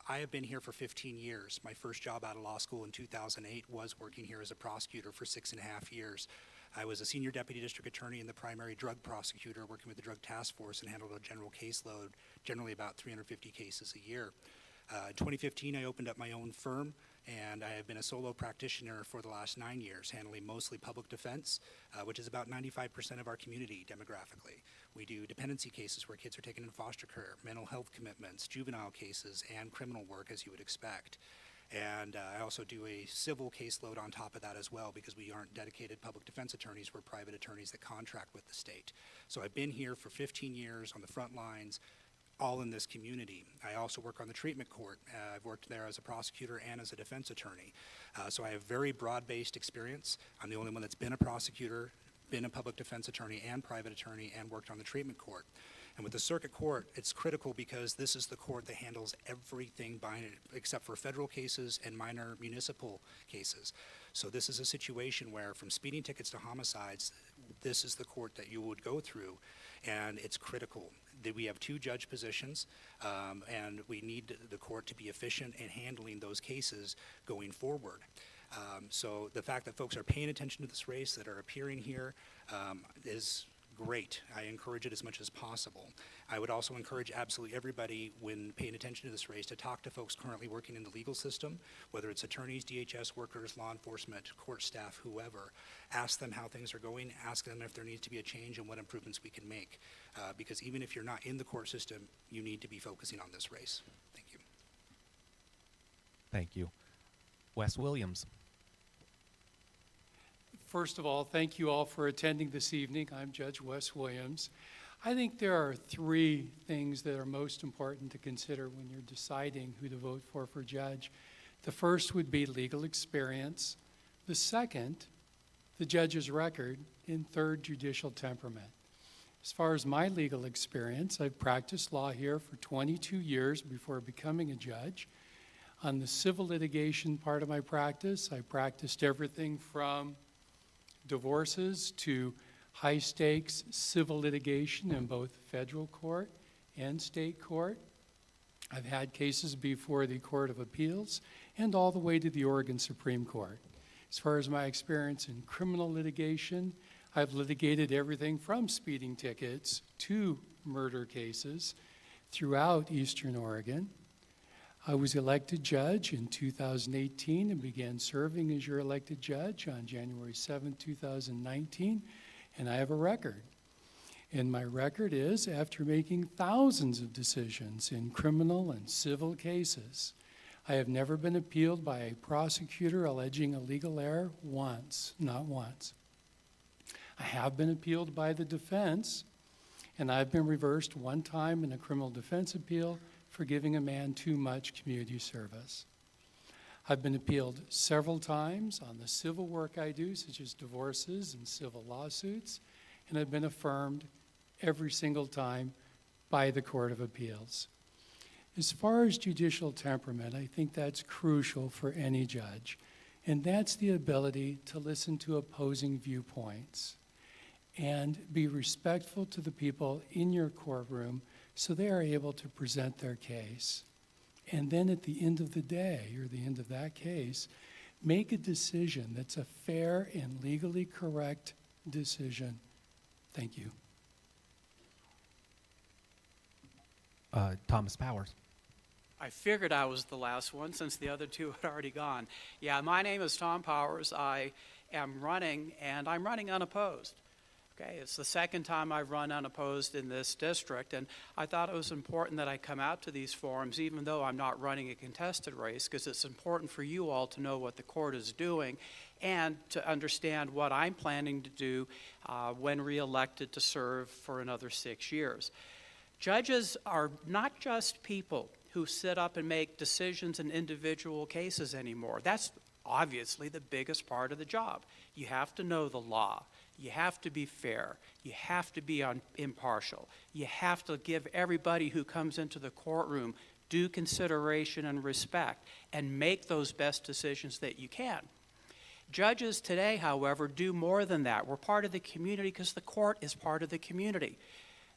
I have been here for 15 years. My first job out of law school in 2008 was working here as a prosecutor for 6.5 years. I was a senior deputy district attorney and the primary drug prosecutor working with the drug task force and handled a general caseload, generally about 350 cases a year. In 2015, I opened up my own firm, and I have been a solo practitioner for the last 9 years, handling mostly public defense, which is about 95% of our community demographically. We do dependency cases where kids are taken in foster care, mental health commitments, juvenile cases, and criminal work, as you would expect. And I also do a civil caseload on top of that as well, because we aren't dedicated public defense attorneys. We're private attorneys that contract with the state. So I've been here for 15 years on the front lines, all in this community. I also work on the treatment court. I've worked there as a prosecutor and as a defense attorney. So I have very broad-based experience. I'm the only one that's been a prosecutor, been a public defense attorney and private attorney, and worked on the treatment court. And with the circuit court, it's critical because this is the court that handles everything except for federal cases and minor municipal cases. So this is a situation where from speeding tickets to homicides, this is the court that you would go through, and it's critical. We have 2 judge positions, and we need the court to be efficient in handling those cases going forward. So the fact that folks are paying attention to this race, that are appearing here, is great. I encourage it as much as possible. I would also encourage absolutely everybody, when paying attention to this race, to talk to folks currently working in the legal system, whether it's attorneys, DHS workers, law enforcement, court staff, whoever. Ask them how things are going. Ask them if there needs to be a change and what improvements we can make. Because even if you're not in the court system, you need to be focusing on this race. Thank you. Thank you. Wes Williams. First of all, thank you all for attending this evening. I'm Judge Wes Williams. I think there are 3 things that are most important to consider when you're deciding who to vote for judge. The first would be legal experience. The second, the judge's record. And third, judicial temperament. As far as my legal experience, I've practiced law here for 22 years before becoming a judge. On the civil litigation part of my practice, I practiced everything from divorces to high-stakes civil litigation in both federal court and state court. I've had cases before the Court of Appeals and all the way to the Oregon Supreme Court. As far as my experience in criminal litigation, I've litigated everything from speeding tickets to murder cases throughout Eastern Oregon. I was elected judge in 2018 and began serving as your elected judge on January 7, 2019, and I have a record. And my record is, after making thousands of decisions in criminal and civil cases, I have never been appealed by a prosecutor alleging a legal error once, not once. I have been appealed by the defense, and I've been reversed one time in a criminal defense appeal for giving a man too much community service. I've been appealed several times on the civil work I do, such as divorces and civil lawsuits, and I've been affirmed every single time by the Court of Appeals. As far as judicial temperament, I think that's crucial for any judge, and that's the ability to listen to opposing viewpoints and be respectful to the people in your courtroom so they are able to present their case. And then at the end of the day, or the end of that case, make a decision that's a fair and legally correct decision. Thank you. Thomas Powers. I figured I was the last one since the other two had already gone. Yeah, my name is Tom Powers. I am running, and I'm running unopposed. Okay, it's the second time I've run unopposed in this district, and I thought it was important that I come out to these forums, even though I'm not running a contested race, because it's important for you all to know what the court is doing and to understand what I'm planning to do when reelected to serve for another 6 years. Judges are not just people who sit up and make decisions in individual cases anymore. That's obviously the biggest part of the job. You have to know the law. You have to be fair. You have to be impartial. You have to give everybody who comes into the courtroom due consideration and respect and make those best decisions that you can. Judges today, however, do more than that. We're part of the community because the court is part of the community.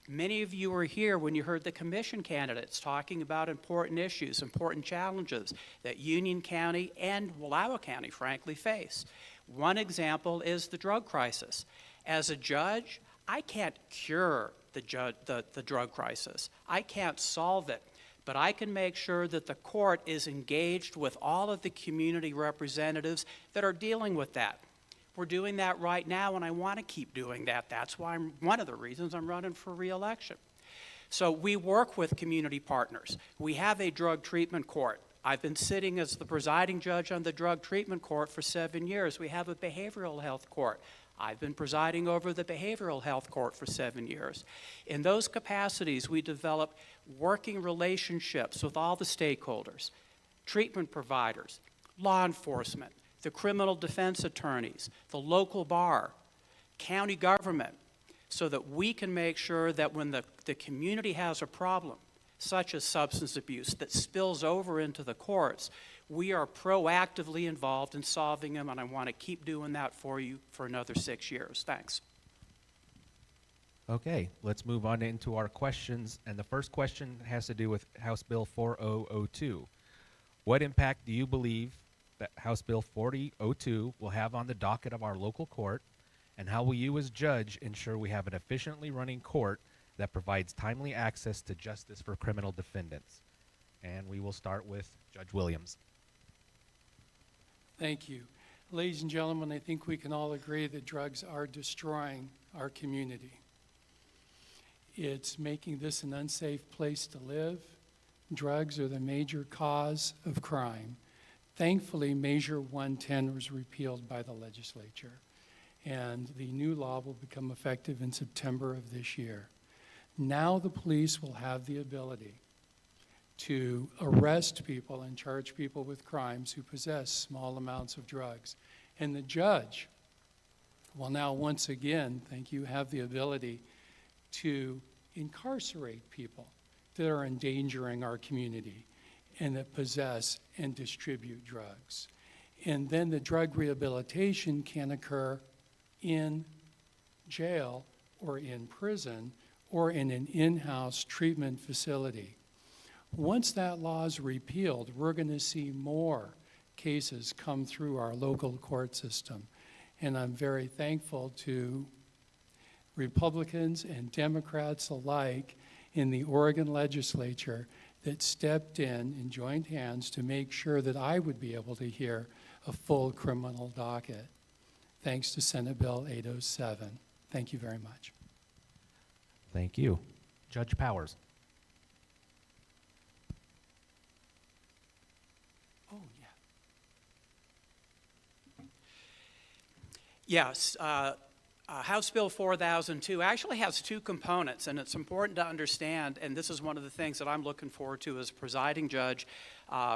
Many of you were here when you heard the commission candidates talking about important issues, important challenges that Union County and Wallowa County, frankly, face. One example is the drug crisis. As a judge, I can't cure the drug crisis. I can't solve it, but I can make sure that the court is engaged with all of the community representatives that are dealing with that. We're doing that right now, and I want to keep doing that. That's why one of the reasons I'm running for re-election. So we work with community partners. We have a drug treatment court. I've been sitting as the presiding judge on the drug treatment court for 7 years. We have a behavioral health court. I've been presiding over the behavioral health court for 7 years. In those capacities, we develop working relationships with all the stakeholders, treatment providers, law enforcement, the criminal defense attorneys, the local bar, county government, so that we can make sure that when the community has a problem, such as substance abuse, that spills over into the courts, we are proactively involved in solving them, and I want to keep doing that for you for another 6 years. Thanks. Okay, let's move on into our questions. And the first question has to do with House Bill 4002. What impact do you believe that House Bill 4002 will have on the docket of our local court, and how will you as judge ensure we have an efficiently running court that provides timely access to justice for criminal defendants? And we will start with Judge Williams. Thank you. Ladies and gentlemen, I think we can all agree that drugs are destroying our community. It's making this an unsafe place to live. Drugs are the major cause of crime. Thankfully, Measure 110 was repealed by the legislature, and the new law will become effective in September of this year. Now the police will have the ability to arrest people and charge people with crimes who possess small amounts of drugs. And the judge will now once again, thank you, have the ability to incarcerate people that are endangering our community and that possess and distribute drugs. And then the drug rehabilitation can occur in jail or in prison or in an in-house treatment facility. Once that law is repealed, we're going to see more cases come through our local court system. And I'm very thankful to Republicans and Democrats alike in the Oregon legislature that stepped in and joined hands to make sure that I would be able to hear a full criminal docket, thanks to Senate Bill 807. Thank you very much. Thank you. Judge Powers. Oh, yeah. Yes, House Bill 4002 actually has two components, and it's important to understand, and this is one of the things that I'm looking forward to as presiding judge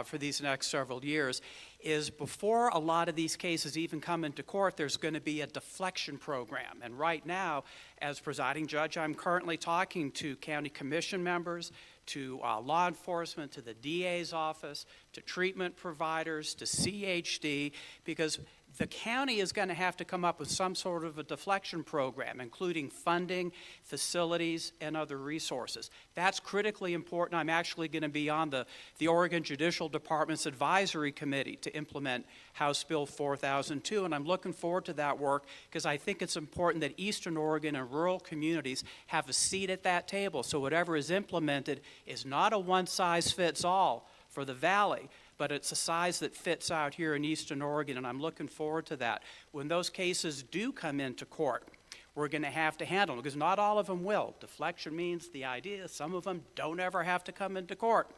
for these next several years, is before a lot of these cases even come into court, there's going to be a deflection program. And right now, as presiding judge, I'm currently talking to county commission members, to law enforcement, to the DA's office, to treatment providers, to CHD, because the county is going to have to come up with some sort of a deflection program, including funding, facilities, and other resources. That's critically important. I'm actually going to be on the Oregon Judicial Department's advisory committee to implement House Bill 4002, and I'm looking forward to that work because I think it's important that Eastern Oregon and rural communities have a seat at that table, so whatever is implemented is not a one-size-fits-all for the valley, but it's a size that fits out here in Eastern Oregon, and I'm looking forward to that. When those cases do come into court, we're going to have to handle them, because not all of them will. Deflection means the idea some of them don't ever have to come into court.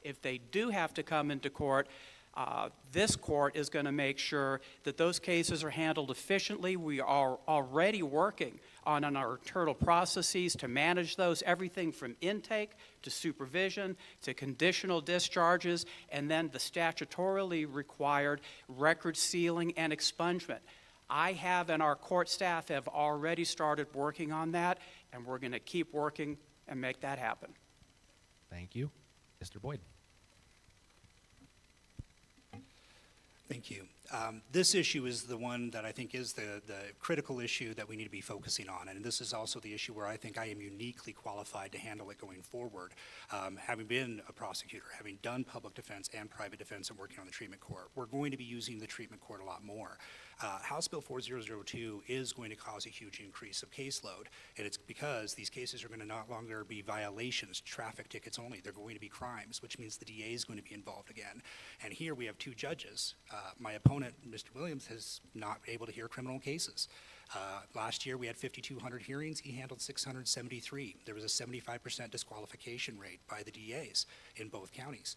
If they do have to come into court, this court is going to make sure that those cases are handled efficiently. We are already working on our internal processes to manage those, everything from intake to supervision to conditional discharges, and then the statutorily required record sealing and expungement. I have and our court staff have already started working on that, and we're going to keep working and make that happen. Thank you. Mr. Boyd. Thank you. This issue is the one that I think is the critical issue that we need to be focusing on, and this is also the issue where I think I am uniquely qualified to handle it going forward. Having been a prosecutor, having done public defense and private defense and working on the treatment court, we're going to be using the treatment court a lot more. House Bill 4002 is going to cause a huge increase of caseload, and it's because these cases are going to not longer be violations, traffic tickets only. They're going to be crimes, which means the DA is going to be involved again. And here we have two judges. My opponent, Mr. Williams, has not been able to hear criminal cases. Last year we had 5,200 hearings. He handled 673. There was a 75% disqualification rate by the DAs in both counties.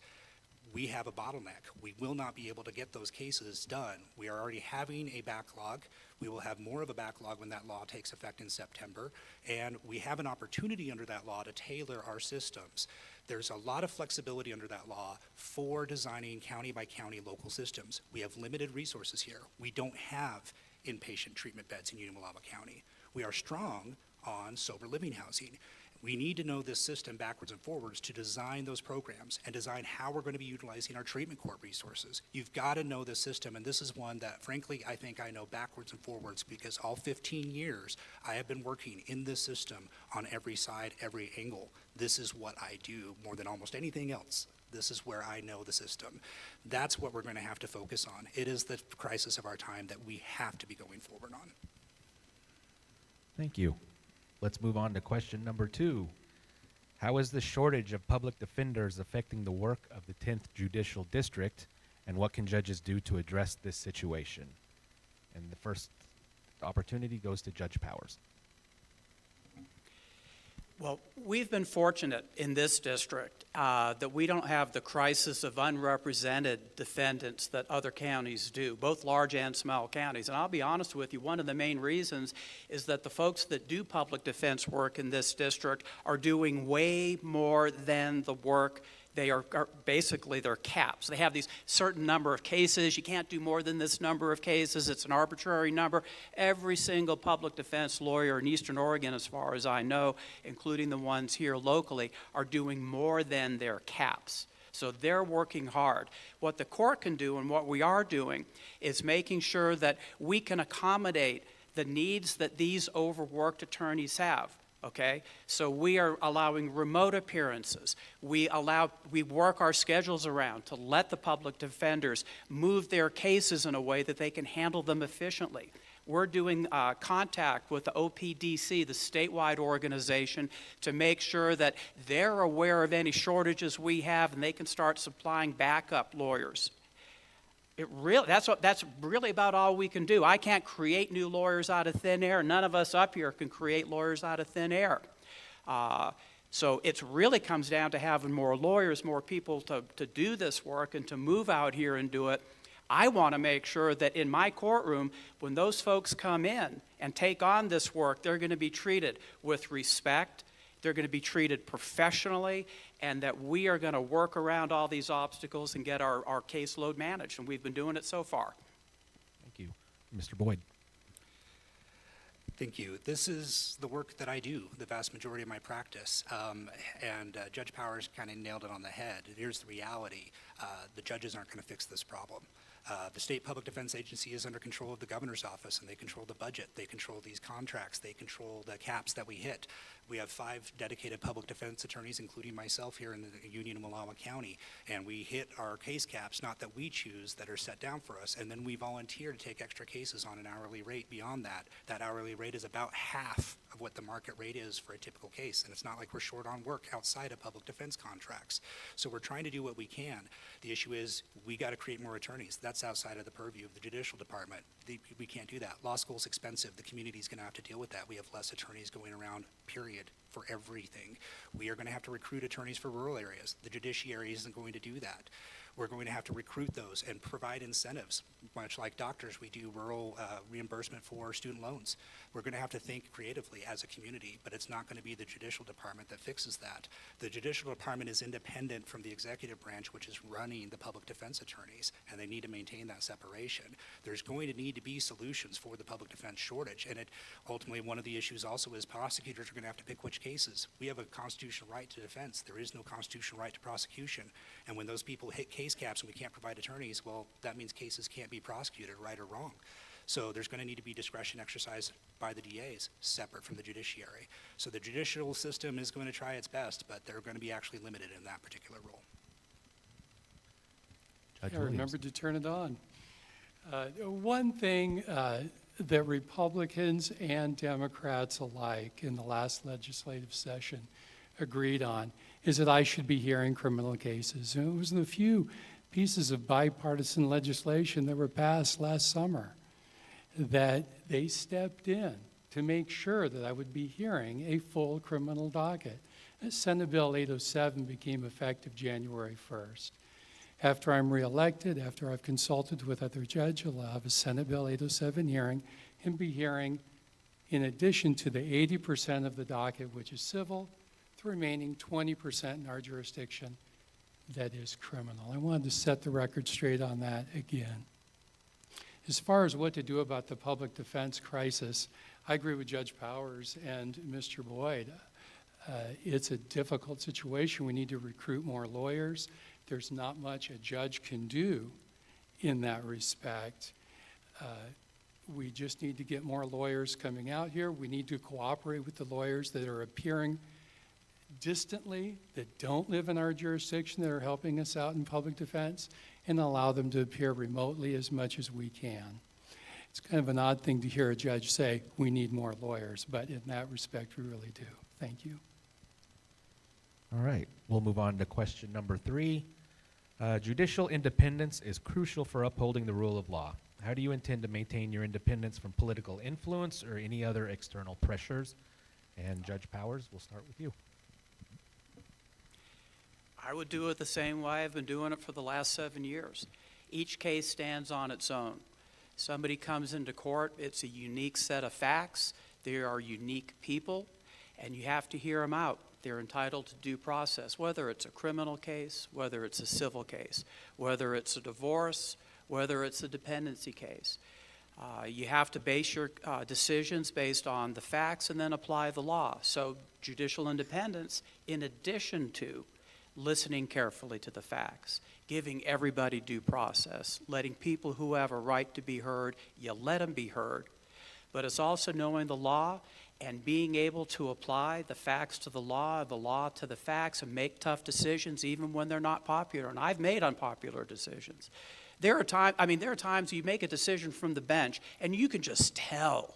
We have a bottleneck. We will not be able to get those cases done. We are already having a backlog. We will have more of a backlog when that law takes effect in September, and we have an opportunity under that law to tailor our systems. There's a lot of flexibility under that law for designing county by county local systems. We have limited resources here. We don't have inpatient treatment beds in Unalawba County. We are strong on sober living housing. We need to know this system backwards and forwards to design those programs and design how we're going to be utilizing our treatment court resources. You've got to know the system, and this is one that, frankly, I think I know backwards and forwards because all 15 years I have been working in this system on every side, every angle. This is what I do more than almost anything else. This is where I know the system. That's what we're going to have to focus on. It is the crisis of our time that we have to be going forward on. Thank you. Let's move on to question number 2. How is the shortage of public defenders affecting the work of the 10th Judicial District, and what can judges do to address this situation? And the first opportunity goes to Judge Powers. Well, we've been fortunate in this district that we don't have the crisis of unrepresented defendants that other counties do, both large and small counties. And I'll be honest with you, one of the main reasons is that the folks that do public defense work in this district are doing way more than the work. They are basically, they're caps. They have these certain number of cases. You can't do more than this number of cases. It's an arbitrary number. Every single public defense lawyer in Eastern Oregon, as far as I know, including the ones here locally, are doing more than their caps. So they're working hard. What the court can do and what we are doing is making sure that we can accommodate the needs that these overworked attorneys have. Okay, so we are allowing remote appearances. We work our schedules around to let the public defenders move their cases in a way that they can handle them efficiently. We're doing contact with the OPDC, the statewide organization, to make sure that they're aware of any shortages we have and they can start supplying backup lawyers. That's really about all we can do. I can't create new lawyers out of thin air. None of us up here can create lawyers out of thin air. So it really comes down to having more lawyers, more people to do this work and to move out here and do it. I want to make sure that in my courtroom, when those folks come in and take on this work, they're going to be treated with respect, they're going to be treated professionally, and that we are going to work around all these obstacles and get our caseload managed, and we've been doing it so far. Thank you. Mr. Boyd. Thank you. This is the work that I do, the vast majority of my practice, and Judge Powers kind of nailed it on the head. Here's the reality. The judges aren't going to fix this problem. The State Public Defense Agency is under control of the governor's office, and they control the budget. They control these contracts. They control the caps that we hit. We have 5 dedicated public defense attorneys, including myself here in the Union and Wallowa County, and we hit our case caps, not that we choose, that are set down for us. And then we volunteer to take extra cases on an hourly rate beyond that. That hourly rate is about half of what the market rate is for a typical case. And it's not like we're short on work outside of public defense contracts. So we're trying to do what we can. The issue is we got to create more attorneys. That's outside of the purview of the judicial department. We can't do that. Law school's expensive. The community's going to have to deal with that. We have less attorneys going around, period, for everything. We are going to have to recruit attorneys for rural areas. The judiciary isn't going to do that. We're going to have to recruit those and provide incentives. Much like doctors, we do rural reimbursement for student loans. We're going to have to think creatively as a community, but it's not going to be the judicial department that fixes that. The judicial department is independent from the executive branch, which is running the public defense attorneys, and they need to maintain that separation. There's going to need to be solutions for the public defense shortage, and ultimately one of the issues also is prosecutors are going to have to pick which cases. We have a constitutional right to defense. There is no constitutional right to prosecution, and when those people hit case caps and we can't provide attorneys, well, that means cases can't be prosecuted, right or wrong. So there's going to need to be discretion exercised by the DAs, separate from the judiciary. So the judicial system is going to try its best, but they're going to be actually limited in that particular role. Judge I Williams. remembered to turn it on. One thing that Republicans and Democrats alike in the last legislative session agreed on is that I should be hearing criminal cases. And it was the few pieces of bipartisan legislation that were passed last summer that they stepped in to make sure that I would be hearing a full criminal docket. Senate Bill 807 became effective January 1st. After I'm reelected, after I've consulted with other judges, I'll have a Senate Bill 807 hearing and be hearing, in addition to the 80% of the docket, which is civil, the remaining 20% in our jurisdiction that is criminal. I wanted to set the record straight on that again. As far as what to do about the public defense crisis, I agree with Judge Powers and Mr. Boyd. It's a difficult situation. We need to recruit more lawyers. There's not much a judge can do in that respect. We just need to get more lawyers coming out here. We need to cooperate with the lawyers that are appearing distantly, that don't live in our jurisdiction, that are helping us out in public defense, and allow them to appear remotely as much as we can. It's kind of an odd thing to hear a judge say, we need more lawyers, but in that respect, we really do. Thank you. All right, we'll move on to question number 3. Judicial independence is crucial for upholding the rule of law. How do you intend to maintain your independence from political influence or any other external pressures? And Judge Powers, we'll start with you. I would do it the same way I've been doing it for the last 7 years. Each case stands on its own. Somebody comes into court, it's a unique set of facts. There are unique people, and you have to hear them out. They're entitled to due process, whether it's a criminal case, whether it's a civil case, whether it's a divorce, whether it's a dependency case. You have to base your decisions based on the facts and then apply the law. So judicial independence, in addition to listening carefully to the facts, giving everybody due process, letting people who have a right to be heard, you let them be heard. But it's also knowing the law and being able to apply the facts to the law to the facts, and make tough decisions even when they're not popular. And I've made unpopular decisions. There are times you make a decision from the bench and you can just tell.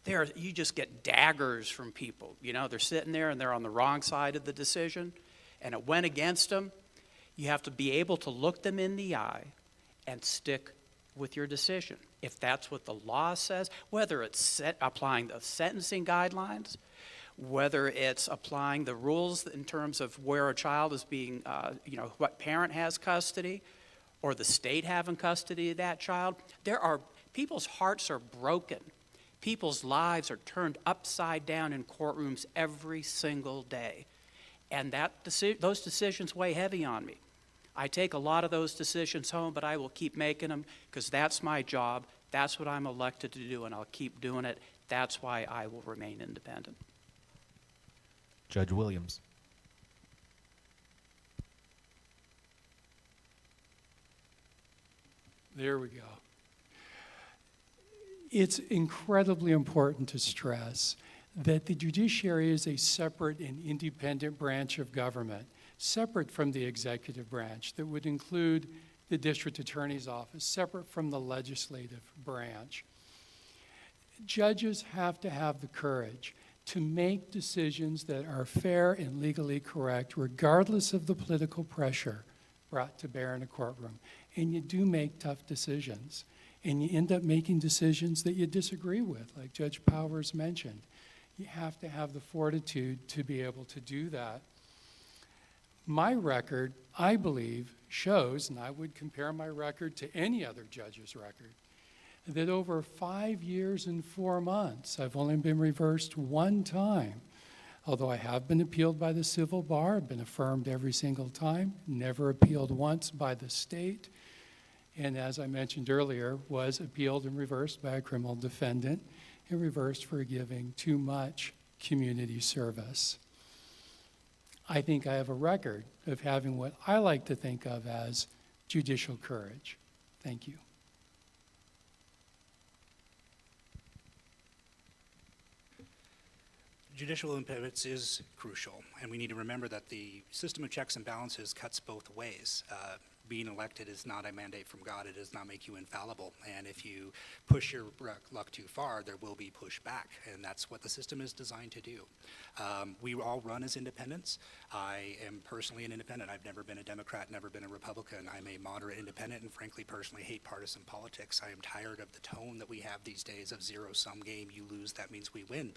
You just get daggers from people. You know, they're sitting there and they're on the wrong side of the decision, and it went against them. You have to be able to look them in the eye and stick with your decision. If that's what the law says, whether it's applying the sentencing guidelines, whether it's applying the rules in terms of where a child is being, what parent has custody, or the state having custody of that child, people's hearts are broken. People's lives are turned upside down in courtrooms every single day. And those decisions weigh heavy on me. I take a lot of those decisions home, but I will keep making them because that's my job. That's what I'm elected to do, and I'll keep doing it. That's why I will remain independent. Judge Williams. There we go. It's incredibly important to stress that the judiciary is a separate and independent branch of government, separate from the executive branch, that would include the district attorney's office, separate from the legislative branch. Judges have to have the courage to make decisions that are fair and legally correct, regardless of the political pressure brought to bear in a courtroom. And you do make tough decisions. And you end up making decisions that you disagree with, like Judge Powers mentioned. You have to have the fortitude to be able to do that. My record, I believe, shows, and I would compare my record to any other judge's record, that over 5 years and 4 months, I've only been reversed one time. Although I have been appealed by the civil bar, been affirmed every single time, never appealed once by the state, and as I mentioned earlier, was appealed and reversed by a criminal defendant and reversed for giving too much community service. I think I have a record of having what I like to think of as judicial courage. Thank you. Judicial independence is crucial, and we need to remember that the system of checks and balances cuts both ways. Being elected is not a mandate from God. It does not make you infallible. And if you push your luck too far, there will be pushback. And that's what the system is designed to do. We all run as independents. I am personally an independent. I've never been a Democrat, never been a Republican. I'm a moderate independent and frankly personally hate partisan politics. I am tired of the tone that we have these days of zero-sum game. You lose, that means we win.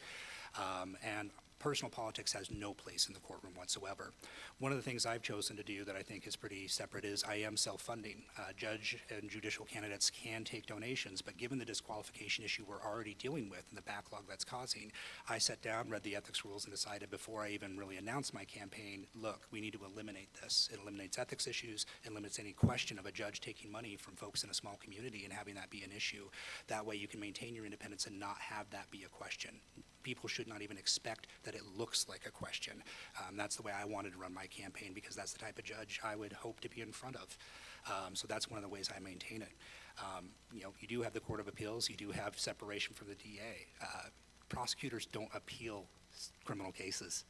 And personal politics has no place in the courtroom whatsoever. One of the things I've chosen to do that I think is pretty separate is I am self-funding. Judge and judicial candidates can take donations, but given the disqualification issue we're already dealing with and the backlog that's causing, I sat down, read the ethics rules, and decided before I even really announced my campaign, look, we need to eliminate this. It eliminates ethics issues, it limits any question of a judge taking money from folks in a small community and having that be an issue. That way you can maintain your independence and not have that be a question. People should not even expect that it looks like a question. That's the way I wanted to run my campaign because that's the type of judge I would hope to be in front of. So that's one of the ways I maintain it. You know, you do have the Court of Appeals. You do have separation from the DA. Prosecutors don't appeal criminal cases.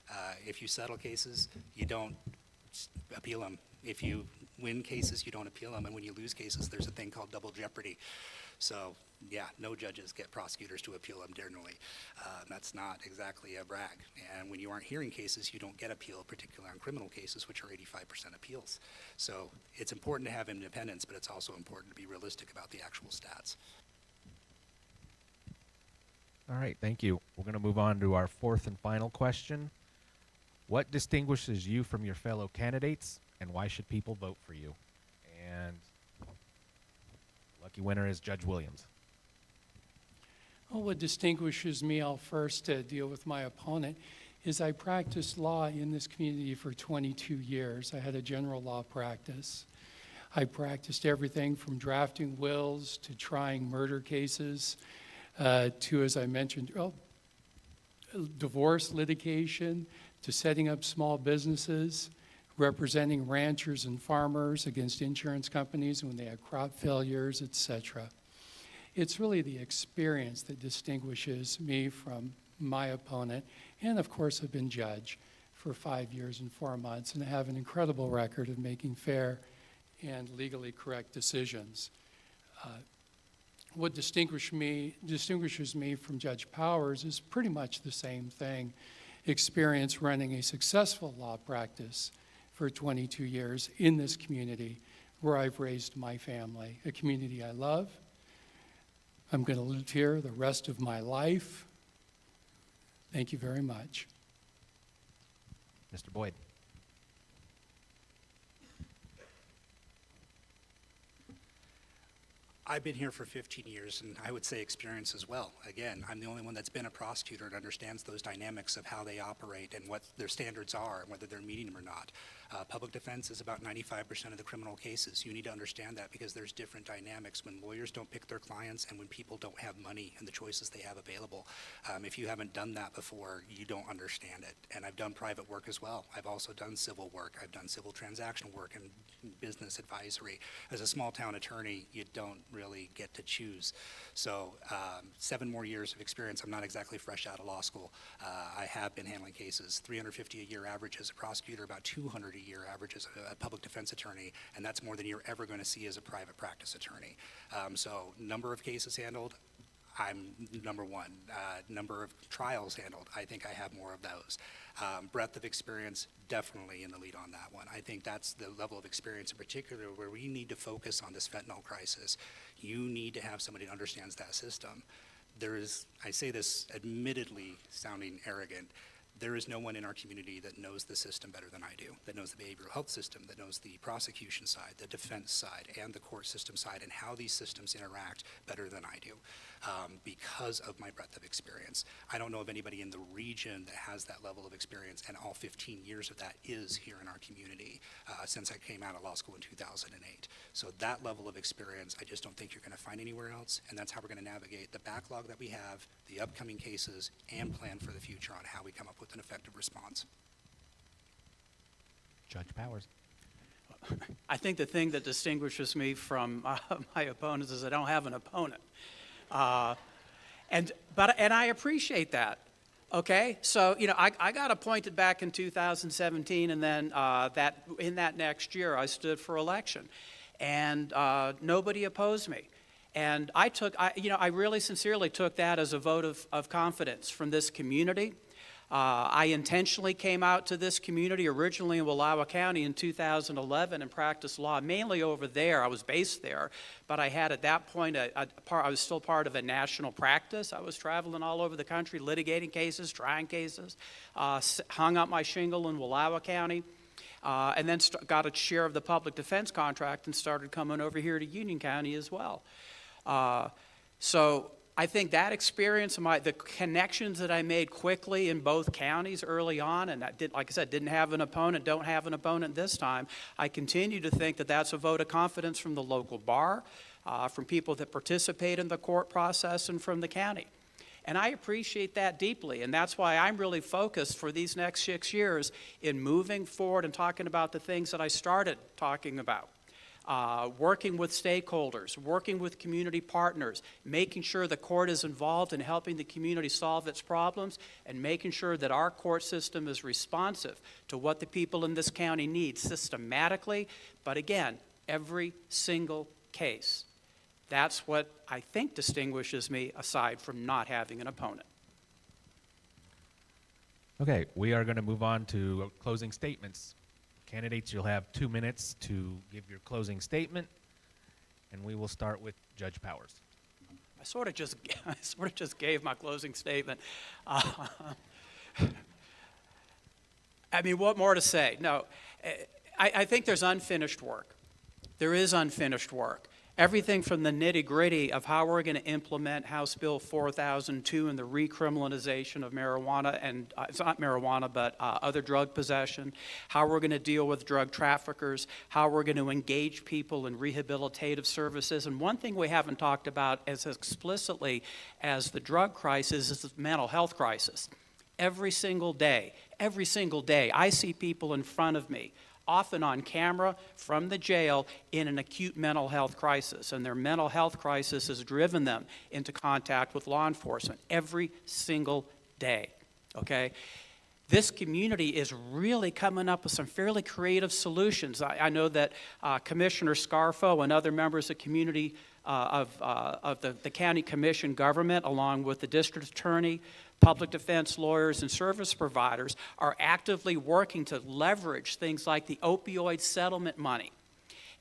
If you settle cases, you don't appeal them. If you win cases, you don't appeal them. And when you lose cases, there's a thing called double jeopardy. So, yeah, no judges get prosecutors to appeal them generally. That's not exactly a brag. And when you aren't hearing cases, you don't get appeal, particularly on criminal cases, which are 85% appeals. So it's important to have independence, but it's also important to be realistic about the actual stats. All right, thank you. We're going to move on to our fourth and final question. What distinguishes you from your fellow candidates, and why should people vote for you? And lucky winner is Judge Williams. Well, what distinguishes me, I'll first deal with my opponent, is I practiced law in this community for 22 years. I had a general law practice. I practiced everything from drafting wills to trying murder cases to, as I mentioned, divorce litigation, to setting up small businesses, representing ranchers and farmers against insurance companies when they have crop failures, etc. It's really the experience that distinguishes me from my opponent. And of course, I've been judge for 5 years and 4 months and have an incredible record of making fair and legally correct decisions. What distinguishes me from Judge Powers is pretty much the same thing. Experience running a successful law practice for 22 years in this community where I've raised my family, a community I love. I'm going to live here the rest of my life. Thank you very much. Mr. Boyd. I've been here for 15 years, and I would say experience as well. Again, I'm the only one that's been a prosecutor and understands those dynamics of how they operate and what their standards are and whether they're meeting them or not. Public defense is about 95% of the criminal cases. You need to understand that because there's different dynamics when lawyers don't pick their clients and when people don't have money and the choices they have available. If you haven't done that before, you don't understand it. And I've done private work as well. I've also done civil work. I've done civil transactional work and business advisory. As a small town attorney, you don't really get to choose. So 7 more years of experience. I'm not exactly fresh out of law school. I have been handling cases, 350 a year average as a prosecutor, about 200 a year average as a public defense attorney, and that's more than you're ever going to see as a private practice attorney. So number of cases handled, I'm number one. Number of trials handled, I think I have more of those. Breadth of experience, definitely in the lead on that one. I think that's the level of experience in particular where we need to focus on this fentanyl crisis. You need to have somebody who understands that system. There is, I say this admittedly sounding arrogant, there is no one in our community that knows the system better than I do, that knows the behavioral health system, that knows the prosecution side, the defense side, and the court system side, and how these systems interact better than I do, because of my breadth of experience. I don't know of anybody in the region that has that level of experience, and all 15 years of that is here in our community since I came out of law school in 2008. So that level of experience, I just don't think you're going to find anywhere else, and that's how we're going to navigate the backlog that we have, the upcoming cases, and plan for the future on how we come up with an effective response. Judge Powers. I think the thing that distinguishes me from my opponents is I don't have an opponent. And I appreciate that. Okay, so I got appointed back in 2017, and then in that next year I stood for election, and nobody opposed me. And I really sincerely took that as a vote of confidence from this community. I intentionally came out to this community originally in Wallowa County in 2011 and practiced law mainly over there. I was based there, but I had at that point, I was still part of a national practice. I was traveling all over the country, litigating cases, trying cases, hung up my shingle in Wallowa County, and then got a share of the public defense contract and started coming over here to Union County as well. So I think that experience, the connections that I made quickly in both counties early on, and like I said, didn't have an opponent, don't have an opponent this time. I continue to think that that's a vote of confidence from the local bar, from people that participate in the court process, and from the county. And I appreciate that deeply, and that's why I'm really focused for these next 6 years in moving forward and talking about the things that I started talking about. Working with stakeholders, working with community partners, making sure the court is involved in helping the community solve its problems, and making sure that our court system is responsive to what the people in this county need systematically, but again, every single case. That's what I think distinguishes me aside from not having an opponent. Okay, we are going to move on to closing statements. Candidates, you'll have 2 minutes to give your closing statement, and we will start with Judge Powers. I sort of just gave my closing statement. I mean, what more to say? No, I think there's unfinished work. There is unfinished work. Everything from the nitty-gritty of how we're going to implement House Bill 4002 and the recriminalization of marijuana, and it's not marijuana, but other drug possession, how we're going to deal with drug traffickers, how we're going to engage people in rehabilitative services. And one thing we haven't talked about as explicitly as the drug crisis is the mental health crisis. Every single day, I see people in front of me, often on camera from the jail, in an acute mental health crisis. And their mental health crisis has driven them into contact with law enforcement every single day, okay? This community is really coming up with some fairly creative solutions. I know that Commissioner Scarfo and other members of community of the county commission government, along with the district attorney, public defense lawyers, and service providers, are actively working to leverage things like the opioid settlement money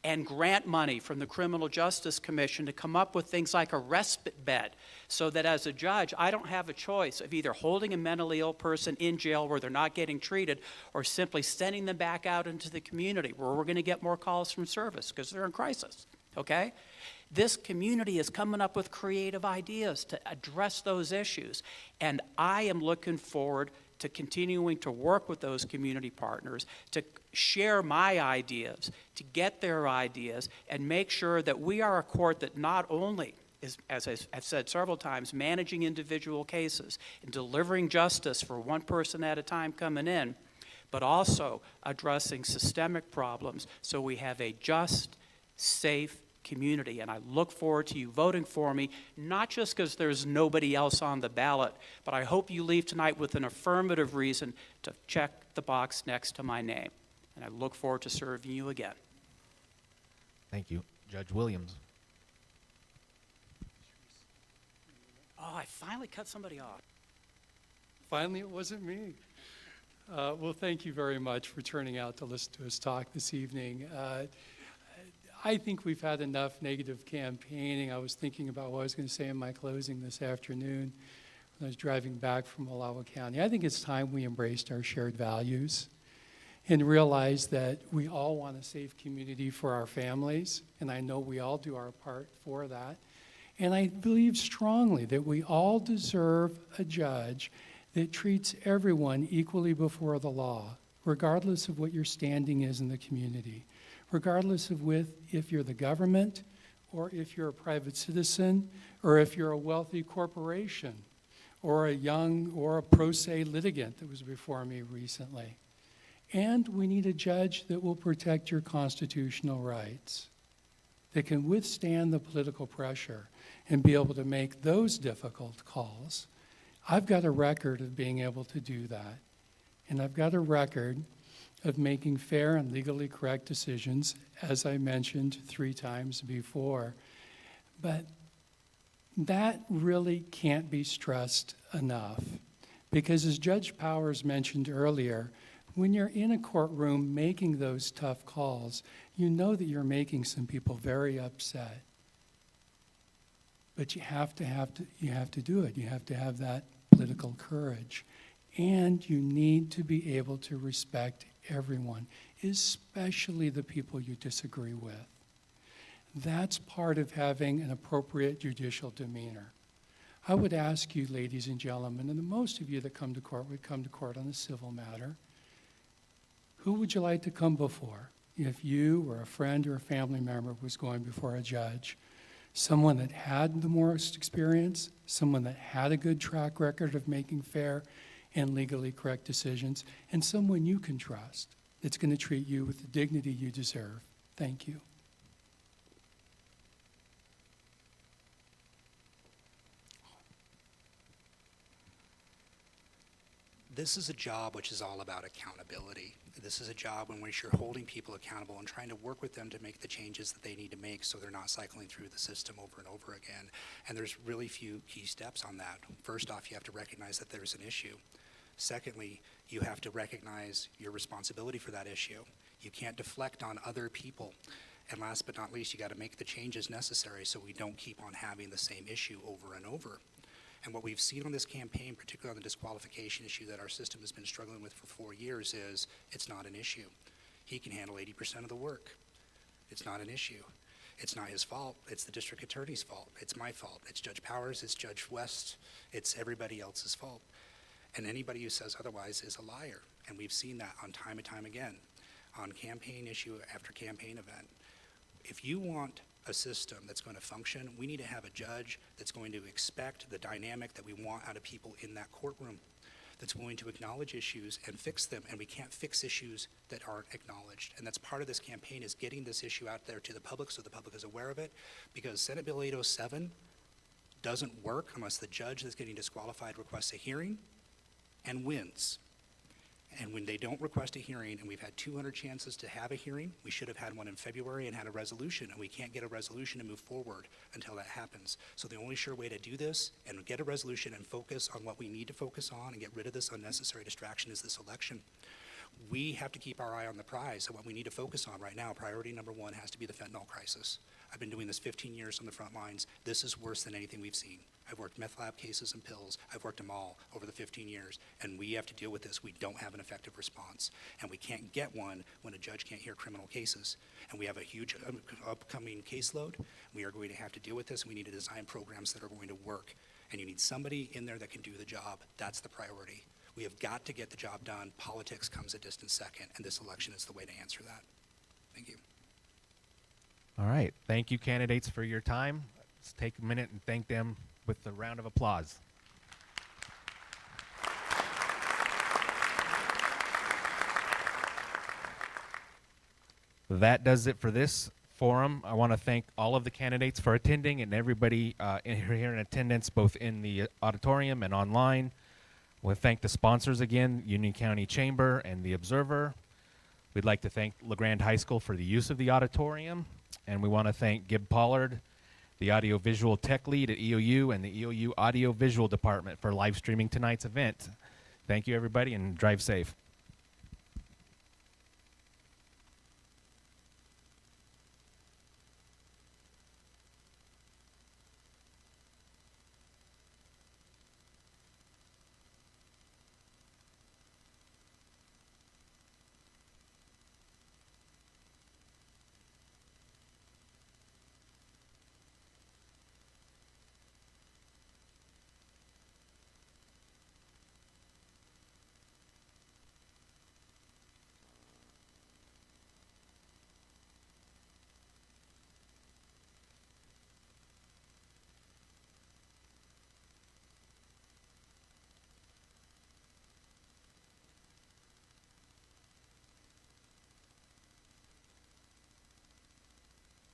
and grant money from the Criminal Justice Commission to come up with things like a respite bed, so that as a judge, I don't have a choice of either holding a mentally ill person in jail where they're not getting treated, or simply sending them back out into the community where we're going to get more calls from service because they're in crisis. okay? This community is coming up with creative ideas to address those issues, and I am looking forward to continuing to work with those community partners, to share my ideas, to get their ideas, and make sure that we are a court that not only is, as I've said several times, managing individual cases and delivering justice for one person at a time coming in, but also addressing systemic problems so we have a just, safe community. And I look forward to you voting for me, not just because there's nobody else on the ballot, but I hope you leave tonight with an affirmative reason to check the box next to my name. And I look forward to serving you again. Thank you. Judge Williams. Oh, I finally cut somebody off. Finally, it wasn't me. Well, thank you very much for turning out to listen to us talk this evening. I think we've had enough negative campaigning. I was thinking about what I was going to say in my closing this afternoon when I was driving back from Wallowa County. I think it's time we embraced our shared values and realized that we all want a safe community for our families, and I know we all do our part for that. And I believe strongly that we all deserve a judge that treats everyone equally before the law, regardless of what your standing is in the community, regardless of if you're the government or if you're a private citizen or if you're a wealthy corporation or a young or a pro se litigant that was before me recently. And we need a judge that will protect your constitutional rights, that can withstand the political pressure and be able to make those difficult calls. I've got a record of being able to do that. And I've got a record of making fair and legally correct decisions, as I mentioned 3 times before. But that really can't be stressed enough. Because as Judge Powers mentioned earlier, when you're in a courtroom making those tough calls, you know that you're making some people very upset. But you have to do it. You have to have that political courage. And you need to be able to respect everyone, especially the people you disagree with. That's part of having an appropriate judicial demeanor. I would ask you, ladies and gentlemen, and the most of you that come to court would come to court on a civil matter, who would you like to come before if you or a friend or a family member was going before a judge? Someone that had the most experience, someone that had a good track record of making fair and legally correct decisions, and someone you can trust that's going to treat you with the dignity you deserve. Thank you. This is a job which is all about accountability. This is a job in which you're holding people accountable and trying to work with them to make the changes that they need to make so they're not cycling through the system over and over again. And there's really few key steps on that. First off, you have to recognize that there's an issue. Secondly, you have to recognize your responsibility for that issue. You can't deflect on other people. And last but not least, you got to make the changes necessary so we don't keep on having the same issue over and over. And what we've seen on this campaign, particularly on the disqualification issue that our system has been struggling with for 4 years, is it's not an issue. He can handle 80% of the work. It's not an issue. It's not his fault. It's the district attorney's fault. It's my fault. It's Judge Powers. It's Judge West. It's everybody else's fault. And anybody who says otherwise is a liar. And we've seen that on time and time again, on campaign issue after campaign event. If you want a system that's going to function, we need to have a judge that's going to expect the dynamic that we want out of people in that courtroom, that's willing to acknowledge issues and fix them. And we can't fix issues that aren't acknowledged. And that's part of this campaign, is getting this issue out there to the public so the public is aware of it, because Senate Bill 807 doesn't work unless the judge that's getting disqualified requests a hearing and wins. And when they don't request a hearing, and we've had 200 chances to have a hearing, we should have had one in February and had a resolution, and we can't get a resolution and move forward until that happens. So the only sure way to do this and get a resolution and focus on what we need to focus on and get rid of this unnecessary distraction is this election. We have to keep our eye on the prize, and what we need to focus on right now, priority number one has to be the fentanyl crisis. I've been doing this 15 years on the front lines. This is worse than anything we've seen. I've worked meth lab cases and pills. I've worked them all over the 15 years, and we have to deal with this. We don't have an effective response, and we can't get one when a judge can't hear criminal cases. And we have a huge upcoming caseload. We are going to have to deal with this, and we need to design programs that are going to work. And you need somebody in there that can do the job. That's the priority. We have got to get the job done. Politics comes a distant second, and this election is the way to answer that. Thank you. All right. Thank you, candidates, for your time. Let's take a minute and thank them with a round of applause. That does it for this forum. I want to thank all of the candidates for attending and everybody here in attendance, both in the auditorium and online. I want to thank the sponsors again, Union County Chamber and the Observer. We'd like to thank LeGrande High School for the use of the auditorium. And we want to thank Gib Pollard, the audiovisual tech lead at EOU, and the EOU audiovisual department for live streaming tonight's event. Thank you, everybody, and drive safe.